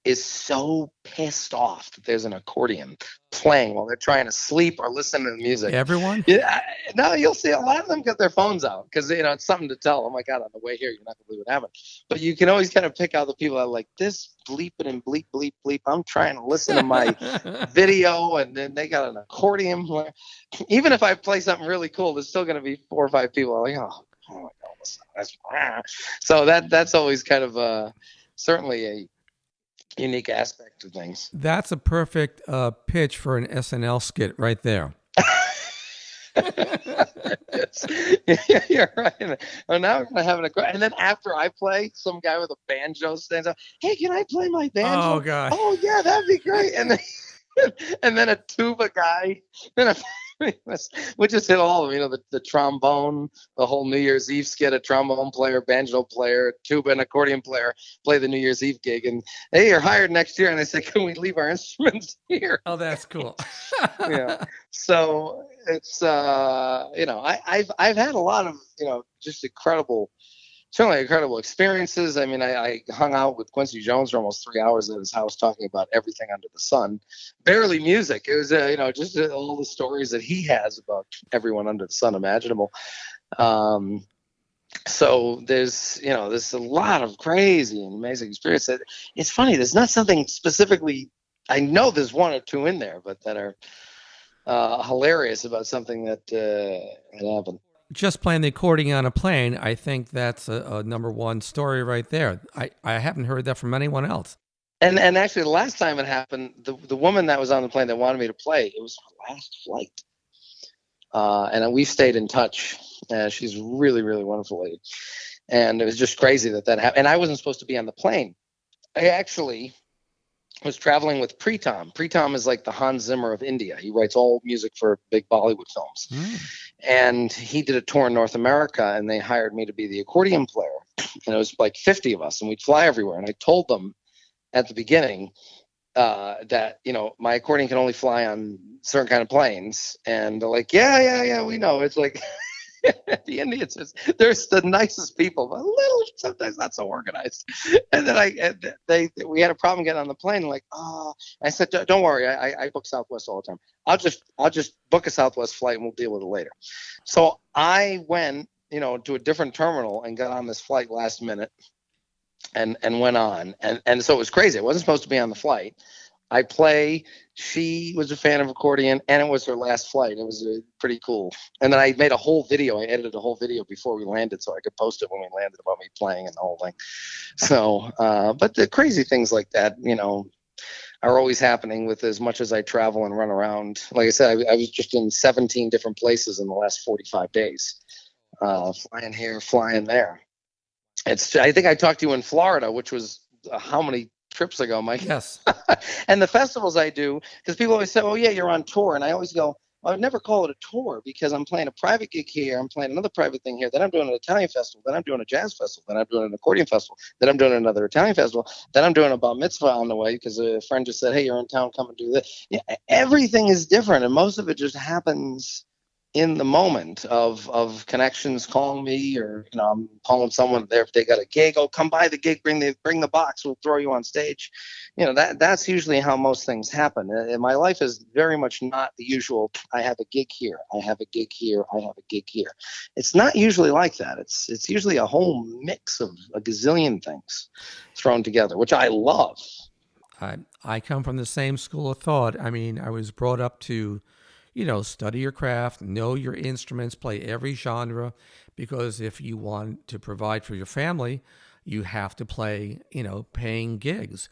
is so pissed off that there's an accordion playing while they're trying to sleep or listen to the music. Everyone? Yeah, no, you'll see a lot of them get their phones out, because it's something to tell. Oh my God, on the way here, you're not gonna believe what happened. But you can always kind of pick out the people that are like, this bleeping and bleep bleep bleep. I'm trying to listen to my video, and then they got an accordion player. Even if I play something really cool, there's still gonna be 4 or 5 people like, oh my God, that's so that's always kind of certainly a unique aspect of things. That's a perfect pitch for an SNL skit right there. Yeah, you're right. Oh, now we're gonna have and then after I play, some guy with a banjo stands up. Hey, can I play my banjo? Oh, God. Oh yeah, that'd be great. And then, and then a tuba guy. Then we just hit all of them. The trombone, the whole New Year's Eve skit. A trombone player, banjo player, tuba, and accordion player play the New Year's Eve gig. And hey, you're hired next year. And I said, can we leave our instruments here? Oh, that's cool. Yeah. So it's I've had a lot of just certainly incredible experiences. I mean, I hung out with Quincy Jones for almost 3 hours at his house talking about everything under the sun. Barely music. It was just all the stories that he has about everyone under the sun imaginable. So there's a lot of crazy and amazing experience. It's funny. There's not something specifically. I know there's 1 or 2 in there, but that are hilarious about something that had happened. Just playing the accordion on a plane, I think that's a number 1 story right there. I haven't heard that from anyone else. And actually, the last time it happened, the woman that was on the plane that wanted me to play, it was her last flight. And we stayed in touch. She's a really, really wonderful lady. And it was just crazy that happened. And I wasn't supposed to be on the plane. I actually was traveling with Pritam. Pritam is like the Hans Zimmer of India. He writes all music for big Bollywood films. And he did a tour in North America, and they hired me to be the accordion player. And it was like 50 of us, and we'd fly everywhere. And I told them at the beginning that, my accordion can only fly on certain kind of planes. And they're like, yeah, we know. It's like the Indians, they're the nicest people, but a little sometimes not so organized. And then we had a problem getting on the plane. Like, I said, don't worry, I book Southwest all the time. I'll just book a Southwest flight and we'll deal with it later. So I went, to a different terminal and got on this flight last minute and went on. And so it was crazy. I wasn't supposed to be on the flight. I play. She was a fan of accordion, and it was her last flight. It was pretty cool. And then I made a whole video. I edited a whole video before we landed so I could post it when we landed about me playing and the whole thing. So, but the crazy things like that, are always happening with as much as I travel and run around. Like I said, I was just in 17 different places in the last 45 days, flying here, flying there. I think I talked to you in Florida, which was how many trips ago, Mike? Yes. And the festivals I do, because people always say, oh yeah, you're on tour. And I always go, I would never call it a tour, because I'm playing a private gig here. I'm playing another private thing here. Then I'm doing an Italian festival. Then I'm doing a jazz festival. Then I'm doing an accordion festival. Then I'm doing another Italian festival. Then I'm doing a bar mitzvah on the way, because a friend just said, hey, you're in town, come and do this. Yeah, everything is different. And most of it just happens in the moment of connections calling me, or I'm calling someone there if they got a gig. Oh, come by the gig, bring the box, we'll throw you on stage. That's usually how most things happen. And my life is very much not the usual. I have a gig here, I have a gig here, I have a gig here. It's not usually like that. It's usually a whole mix of a gazillion things thrown together, which I love. I come from the same school of thought. I mean, I was brought up to, study your craft, know your instruments, play every genre, because if you want to provide for your family, you have to play, paying gigs.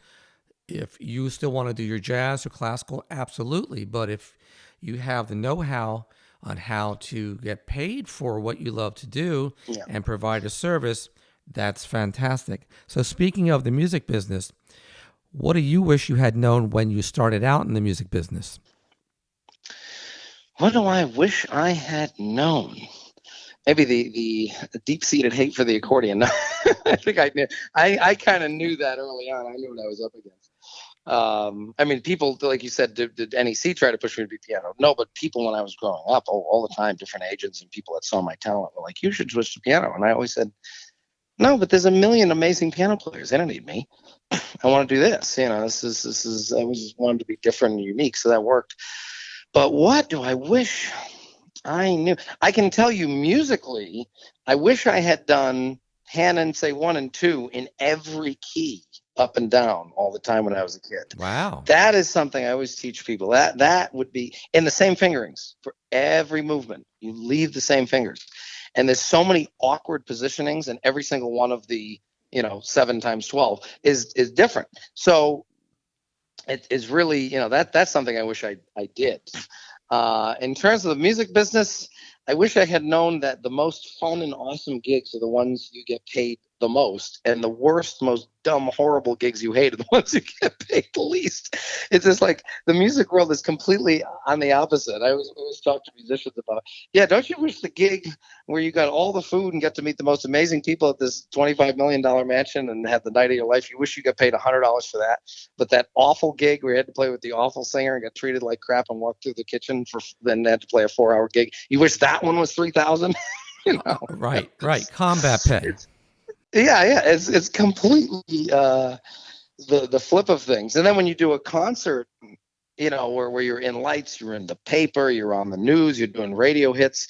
If you still want to do your jazz or classical, absolutely. But if you have the know-how on how to get paid for what you love to do Yeah. and provide a service, that's fantastic. So speaking of the music business, what do you wish you had known when you started out in the music business? What do I wish I had known? Maybe the deep-seated hate for the accordion. I think I knew. I kind of knew that early on. I knew what I was up against. I mean, people, like you said, did NEC try to push me to be piano? No, but people when I was growing up, all the time, different agents and people that saw my talent were like, you should switch to piano. And I always said, no, but there's a million amazing piano players. They don't need me. I want to do this. This is. I was wanted to be different and unique, so that worked. But what do I wish I knew? I can tell you musically, I wish I had done Hanon, say 1 and 2 in every key, up and down, all the time when I was a kid. Wow. That is something I always teach people. That would be in the same fingerings for every movement. You leave the same fingers. And there's so many awkward positionings, and every single one of the 7 times 12 is different. So it is really that's something I wish I did. In terms of the music business, I wish I had known that the most fun and awesome gigs are the ones you get paid the most, and the worst, most dumb, horrible gigs you hate are the ones you get paid the least. It's just like the music world is completely on the opposite. I always talk to musicians about, don't you wish the gig where you got all the food and got to meet the most amazing people at this $25 million mansion and had the night of your life, you wish you got paid $100 for that? But that awful gig where you had to play with the awful singer and got treated like crap and walked through the kitchen then had to play a 4-hour gig, you wish that one was $3,000? Right. Combat pay. It's completely the flip of things. And then when you do a concert, where you're in lights, you're in the paper, you're on the news, you're doing radio hits,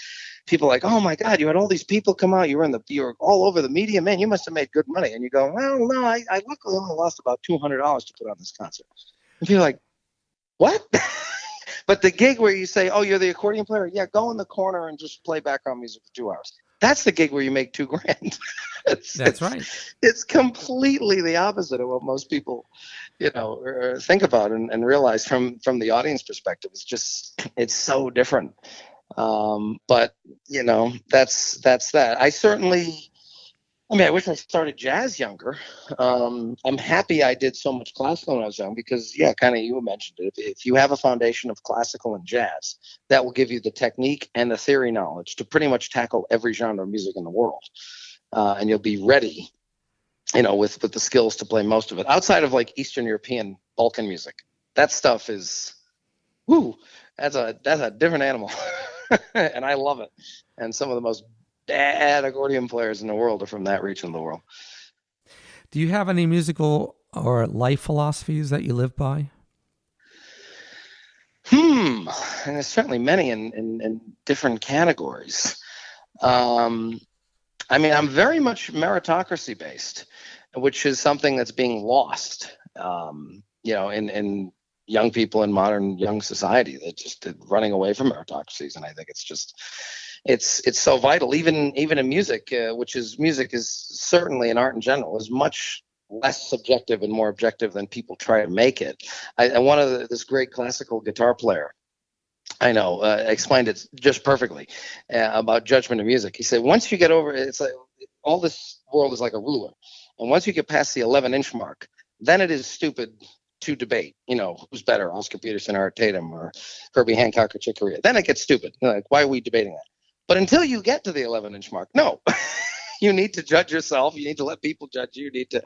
people are like, oh my God, you had all these people come out, you were all over the media, man, you must have made good money. And you go, well, no, I luckily only lost about $200 to put on this concert. And people are like, what? But the gig where you say, oh, you're the accordion player? Yeah, go in the corner and just play background music for 2 hours. That's the gig where you make $2,000. That's right. It's completely the opposite of what most people, think about and realize from the audience perspective. It's so different. But that's that. I wish I started jazz younger. I'm happy I did so much classical when I was young because, kind of you mentioned it. If you have a foundation of classical and jazz, that will give you the technique and the theory knowledge to pretty much tackle every genre of music in the world. And you'll be ready, with the skills to play most of it. Outside of like Eastern European Balkan music, that stuff is, that's a different animal. And I love it. And some of the most bad accordion players in the world are from that region of the world. Do you have any musical or life philosophies that you live by? And there's certainly many in different categories. I'm very much meritocracy based, which is something that's being lost, in young people in modern young society. That just running away from meritocracies, and I think it's so vital. Even in music, music is certainly an art in general, is much less subjective and more objective than people try to make it. This great classical guitar player I know explained it just perfectly about judgment of music. He said, once you get over it, it's like all this world is like a ruler. And once you get past the 11-inch mark, then it is stupid to debate, who's better, Oscar Peterson or Art Tatum or Herbie Hancock or Chick Corea. Then it gets stupid. Like, why are we debating that? But until you get to the 11-inch mark, no. You need to judge yourself. You need to let people judge you. You need to,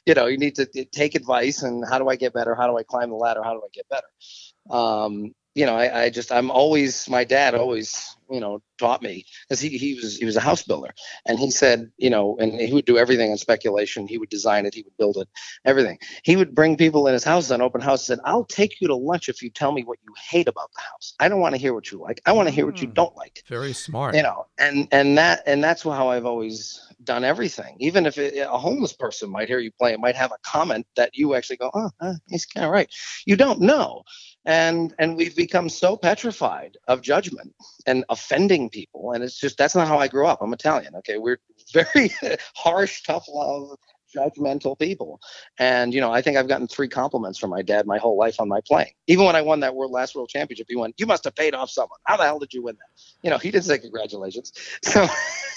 you need to take advice. And how do I get better? How do I climb the ladder? How do I get better? My dad always taught me, because he was a house builder, and he said, and he would do everything on speculation. He would design it, he would build it, everything. He would bring people in his house on open house, said, I'll take you to lunch if you tell me what you hate about the house. I don't want to hear what you like. I want to hear what you don't like. Very smart. And that's how I've always done everything. Even if a homeless person might hear you play, it might have a comment that you actually go, he's kind of right. You don't know. And we've become so petrified of judgment and offending people. And it's just, that's not how I grew up. I'm Italian. Okay. We're very harsh, tough love, judgmental people. And, I think I've gotten 3 compliments from my dad my whole life on my playing. Even when I won that last world championship, he went, you must have paid off someone. How the hell did you win that? He didn't say congratulations. So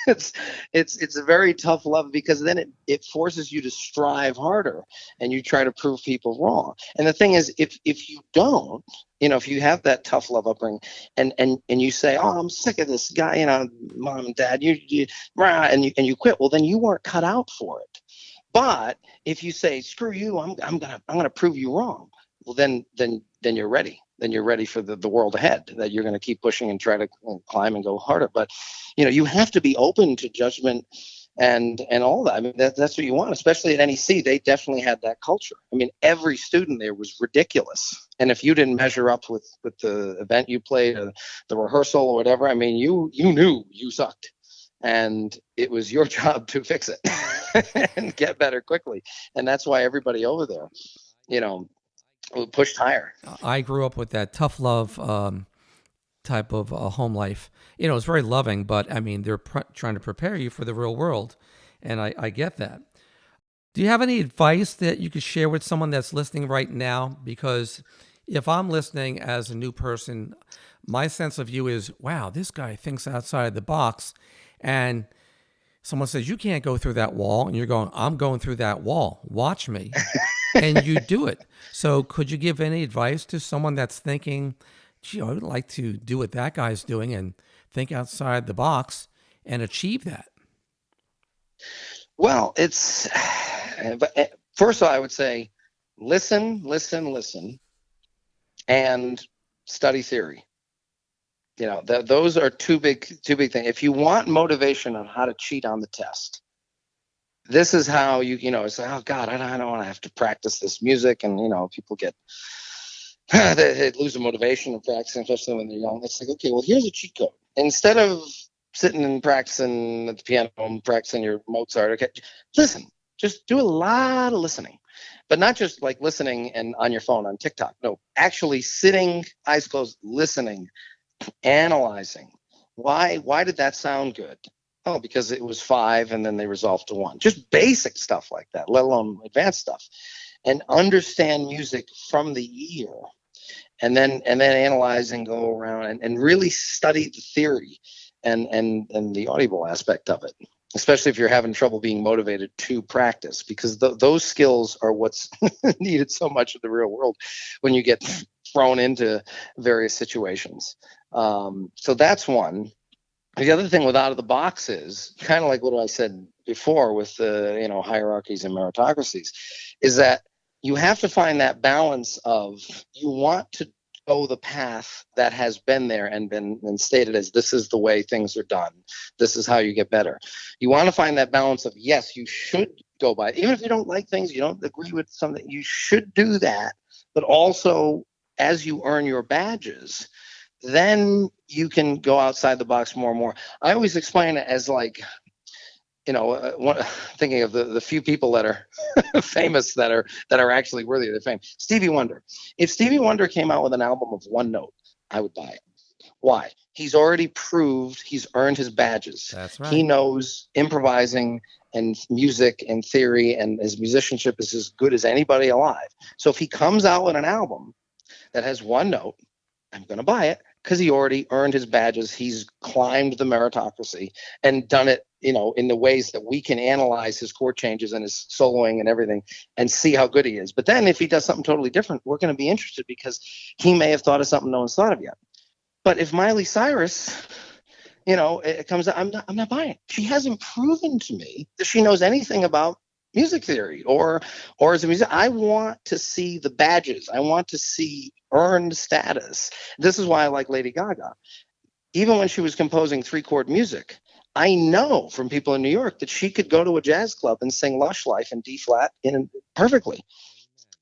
it's a very tough love, because then it forces you to strive harder and you try to prove people wrong. And the thing is, if you don't, if you have that tough love upbringing and you say, I'm sick of this guy, mom and dad, and you quit, well, then you weren't cut out for it. But if you say, screw you, I'm gonna prove you wrong, well, then you're ready. Then you're ready for the world ahead, that you're going to keep pushing and try to climb and go harder. But you have to be open to judgment and all that. I mean, that's what you want, especially at NEC. They definitely had that culture. I mean, every student there was ridiculous. And if you didn't measure up with the event you played, or the rehearsal or whatever, I mean, you knew you sucked. And it was your job to fix it and get better quickly. And that's why everybody over there, pushed higher. I grew up with that tough love type of home life. It's very loving, but I mean, they're trying to prepare you for the real world. And I get that. Do you have any advice that you could share with someone that's listening right now? Because if I'm listening as a new person, my sense of you is, wow, this guy thinks outside the box. And someone says, you can't go through that wall. And you're going, I'm going through that wall. Watch me. And you do it. So could you give any advice to someone that's thinking, gee, I would like to do what that guy's doing and think outside the box and achieve that? Well, first of all, I would say, listen, and study theory. Those are two big things. If you want motivation on how to cheat on the test, this is how it's like, oh God, I don't want to have to practice this music. And, people they lose the motivation of practicing, especially when they're young. It's like, okay, well, here's a cheat code. Instead of sitting and practicing at the piano and practicing your Mozart, okay, listen, just do a lot of listening, but not just like listening and on your phone on TikTok. No, actually sitting, eyes closed, listening, analyzing. Why did that sound good? Oh, because it was 5 and then they resolved to 1. Just basic stuff like that, let alone advanced stuff. And understand music from the ear, and then analyze and go around and really study the theory and the audible aspect of it, especially if you're having trouble being motivated to practice, because those skills are what's needed so much in the real world when you get thrown into various situations. So that's one. The other thing with out of the box is kind of like what I said before with the hierarchies and meritocracies, is that you have to find that balance of, you want to go the path that has been there and been stated as, this is the way things are done, this is how you get better. You want to find that balance of, yes, you should go by, even if you don't like things, you don't agree with something, you should do that, but also as you earn your badges, then you can go outside the box more and more. I always explain it as like, thinking of the few people that are famous that are actually worthy of their fame. Stevie Wonder. If Stevie Wonder came out with an album of one note, I would buy it. Why? He's already proved he's earned his badges. That's right. He knows improvising and music and theory, and his musicianship is as good as anybody alive. So if he comes out with an album that has one note, I'm going to buy it, because he already earned his badges. He's climbed the meritocracy and done it, in the ways that we can analyze his chord changes and his soloing and everything and see how good he is. But then if he does something totally different, we're going to be interested, because he may have thought of something no one's thought of yet. But if Miley Cyrus, it comes out, I'm not buying it. She hasn't proven to me that she knows anything about music theory or as a musician. I want to see the badges. I want to see earned status. This is why I like Lady Gaga. even when she was composing 3-chord music, I know from people in New York that she could go to a jazz club and sing Lush Life in D flat perfectly.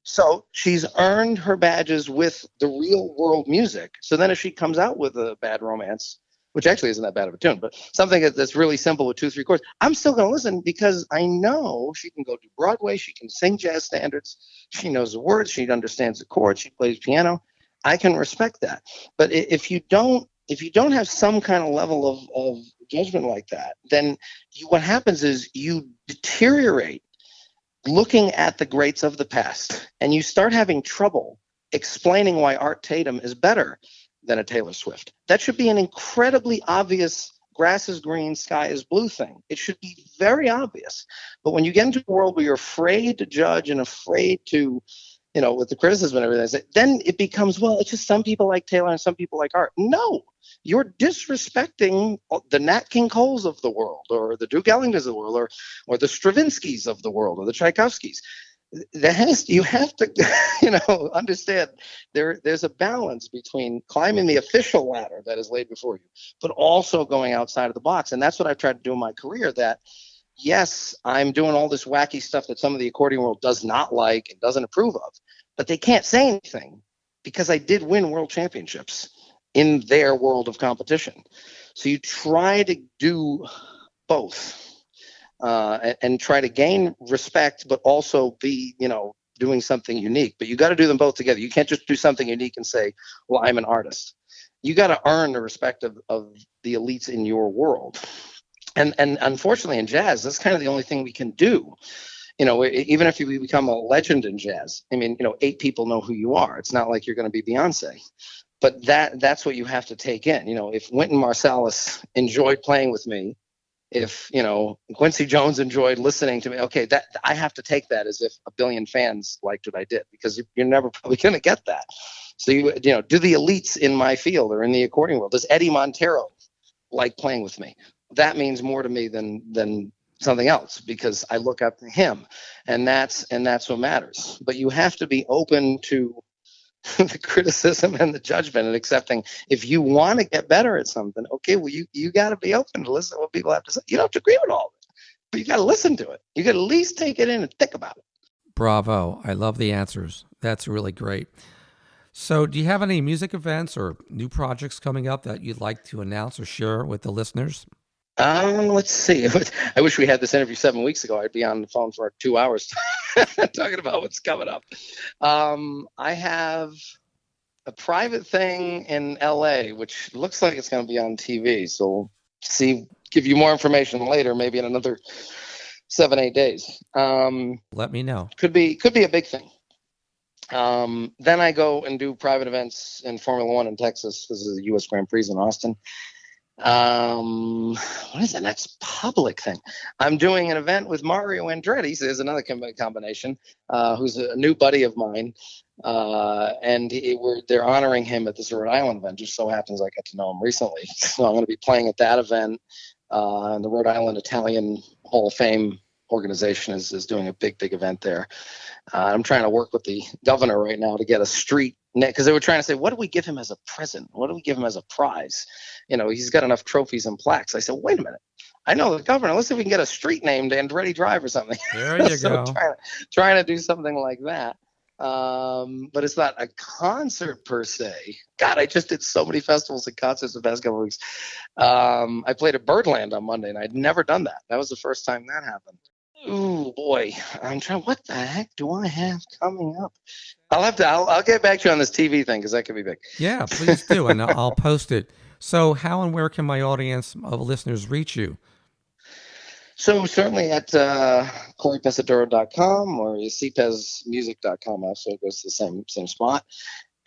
So she's earned her badges with the real world music. So then if she comes out with a Bad Romance, which actually isn't that bad of a tune, but something that's really simple with 2-3 chords, I'm still going to listen because I know she can go to Broadway. She can sing jazz standards. She knows the words. She understands the chords. She plays piano. I can respect that. But if you don't have some kind of level of judgment like that, then what happens is you deteriorate looking at the greats of the past, and you start having trouble explaining why Art Tatum is better than a Taylor Swift. That should be an incredibly obvious grass is green, sky is blue thing. It should be very obvious. But when you get into a world where you're afraid to judge and afraid to, with the criticism and everything, then it becomes, well, it's just some people like Taylor and some people like Art. No, you're disrespecting the Nat King Coles of the world, or the Duke Ellingtons of the world, or the Stravinskys of the world, or the Tchaikovskys. You have to, understand there's a balance between climbing the official ladder that is laid before you, but also going outside of the box. And that's what I've tried to do in my career. That yes, I'm doing all this wacky stuff that some of the accordion world does not like and doesn't approve of, but they can't say anything because I did win world championships in their world of competition. So you try to do both, and try to gain respect, but also be, doing something unique. But you got to do them both together. You can't just do something unique and say, well, I'm an artist. You got to earn the respect of the elites in your world. And unfortunately in jazz, that's kind of the only thing we can do. Even if you become a legend in jazz, 8 people know who you are. It's not like you're going to be Beyonce. But that's what you have to take in. If Wynton Marsalis enjoyed playing with me, if Quincy Jones enjoyed listening to me, okay, that I have to take that as if a billion fans liked what I did, because you're never probably going to get that. So do the elites in my field or in the accordion world, does Eddie Montero like playing with me? That means more to me than something else, because I look up to him, and that's what matters. But you have to be open to the criticism and the judgment, and accepting if you want to get better at something, okay, well, you got to be open to listen to what people have to say. You don't have to agree with all of it, but you got to listen to it. You got to at least take it in and think about it. Bravo. I love the answers. That's really great. So do you have any music events or new projects coming up that you'd like to announce or share with the listeners? Let's see. I wish we had this interview 7 weeks ago. I'd be on the phone for 2 hours talking about what's coming up. I have a private thing in LA, which looks like it's going to be on TV. So give you more information later, maybe in another 7-8 days. Let me know. Could be a big thing. Then I go and do private events in Formula One in Texas. This is the U.S. Grand Prix in Austin. What is the next public thing? I'm doing an event with Mario Andretti. So there's another combination, who's a new buddy of mine. And they're honoring him at this Rhode Island event. Just so happens I got to know him recently. So I'm going to be playing at that event. And the Rhode Island Italian Hall of Fame organization is doing a big event there. I'm trying to work with the governor right now to get a street, because they were trying to say, what do we give him as a present? What do we give him as a prize? He's got enough trophies and plaques. I said, wait a minute. I know the governor. Let's see if we can get a street named Andretti Drive or something. There you go. Trying to do something like that. But it's not a concert per se. God, I just did so many festivals and concerts the past couple of weeks. I played at Birdland on Monday, and I'd never done that. That was the first time that happened. Ooh, boy. I'm trying. What the heck do I have coming up? I'll get back to you on this TV thing, because that could be big. Yeah, please do, and I'll post it. So how and where can my audience of listeners reach you? So certainly at CoryPesaturo.com or CPEZmusic.com. Also goes to the same spot.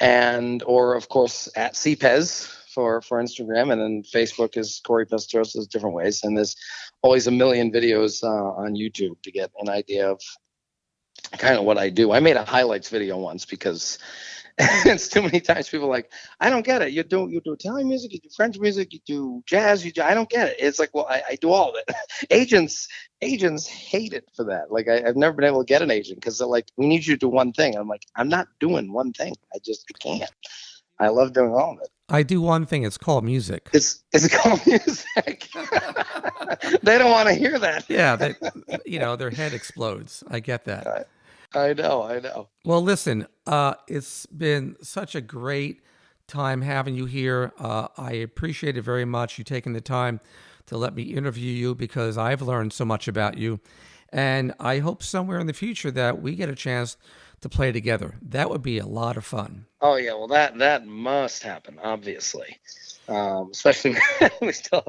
Or, of course, at CPEZ for Instagram. And then Facebook is Cory Pesaturo. So there's different ways. And there's always a million videos on YouTube to get an idea of kind of what I do. I made a highlights video once because it's too many times people are like, I don't get it. You do Italian music, you do French music, you do jazz, I don't get it. It's like, well, I do all of it. Agents hate it for that. Like I've never been able to get an agent because they're like, we need you to do one thing. I'm like, I'm not doing one thing. I can't. I love doing all of it. I do one thing. It's called music. It's called music. They don't want to hear that. Yeah, their head explodes. I get that. I know. Well, listen, it's been such a great time having you here. I appreciate it very much. You taking the time to let me interview you because I've learned so much about you. And I hope somewhere in the future that we get a chance to play together. That would be a lot of fun. Oh yeah, well that must happen, obviously. Especially when we still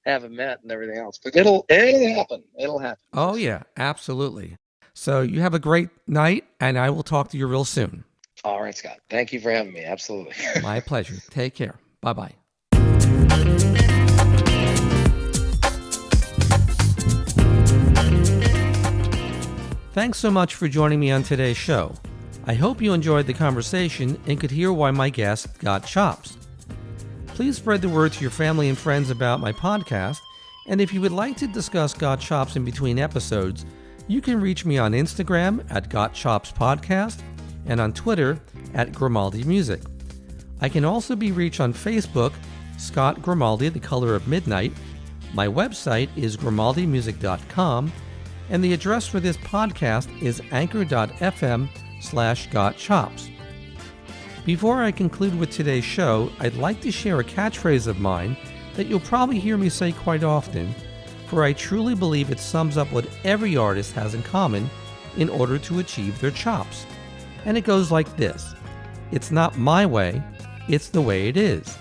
haven't met and everything else. But it'll happen. It'll happen. Oh yeah, absolutely. So you have a great night, and I will talk to you real soon. All right, Scott. Thank you for having me. Absolutely. My pleasure. Take care. Bye-bye. Thanks so much for joining me on today's show. I hope you enjoyed the conversation and could hear why my guest got chops. Please spread the word to your family and friends about my podcast, and if you would like to discuss Got Chops in between episodes, you can reach me on Instagram at Got Chops Podcast and on Twitter at Grimaldi Music. I can also be reached on Facebook, Scott Grimaldi, The Color of Midnight. My website is grimaldimusic.com, and the address for this podcast is anchor.fm/gotchops. Before I conclude with today's show, I'd like to share a catchphrase of mine that you'll probably hear me say quite often, for I truly believe it sums up what every artist has in common in order to achieve their chops. And it goes like this: it's not my way, it's the way it is.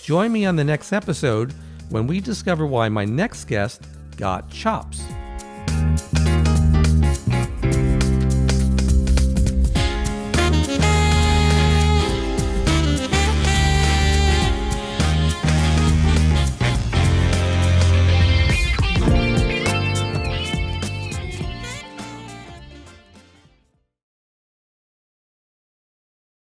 Join me on the next episode when we discover why my next guest got chops.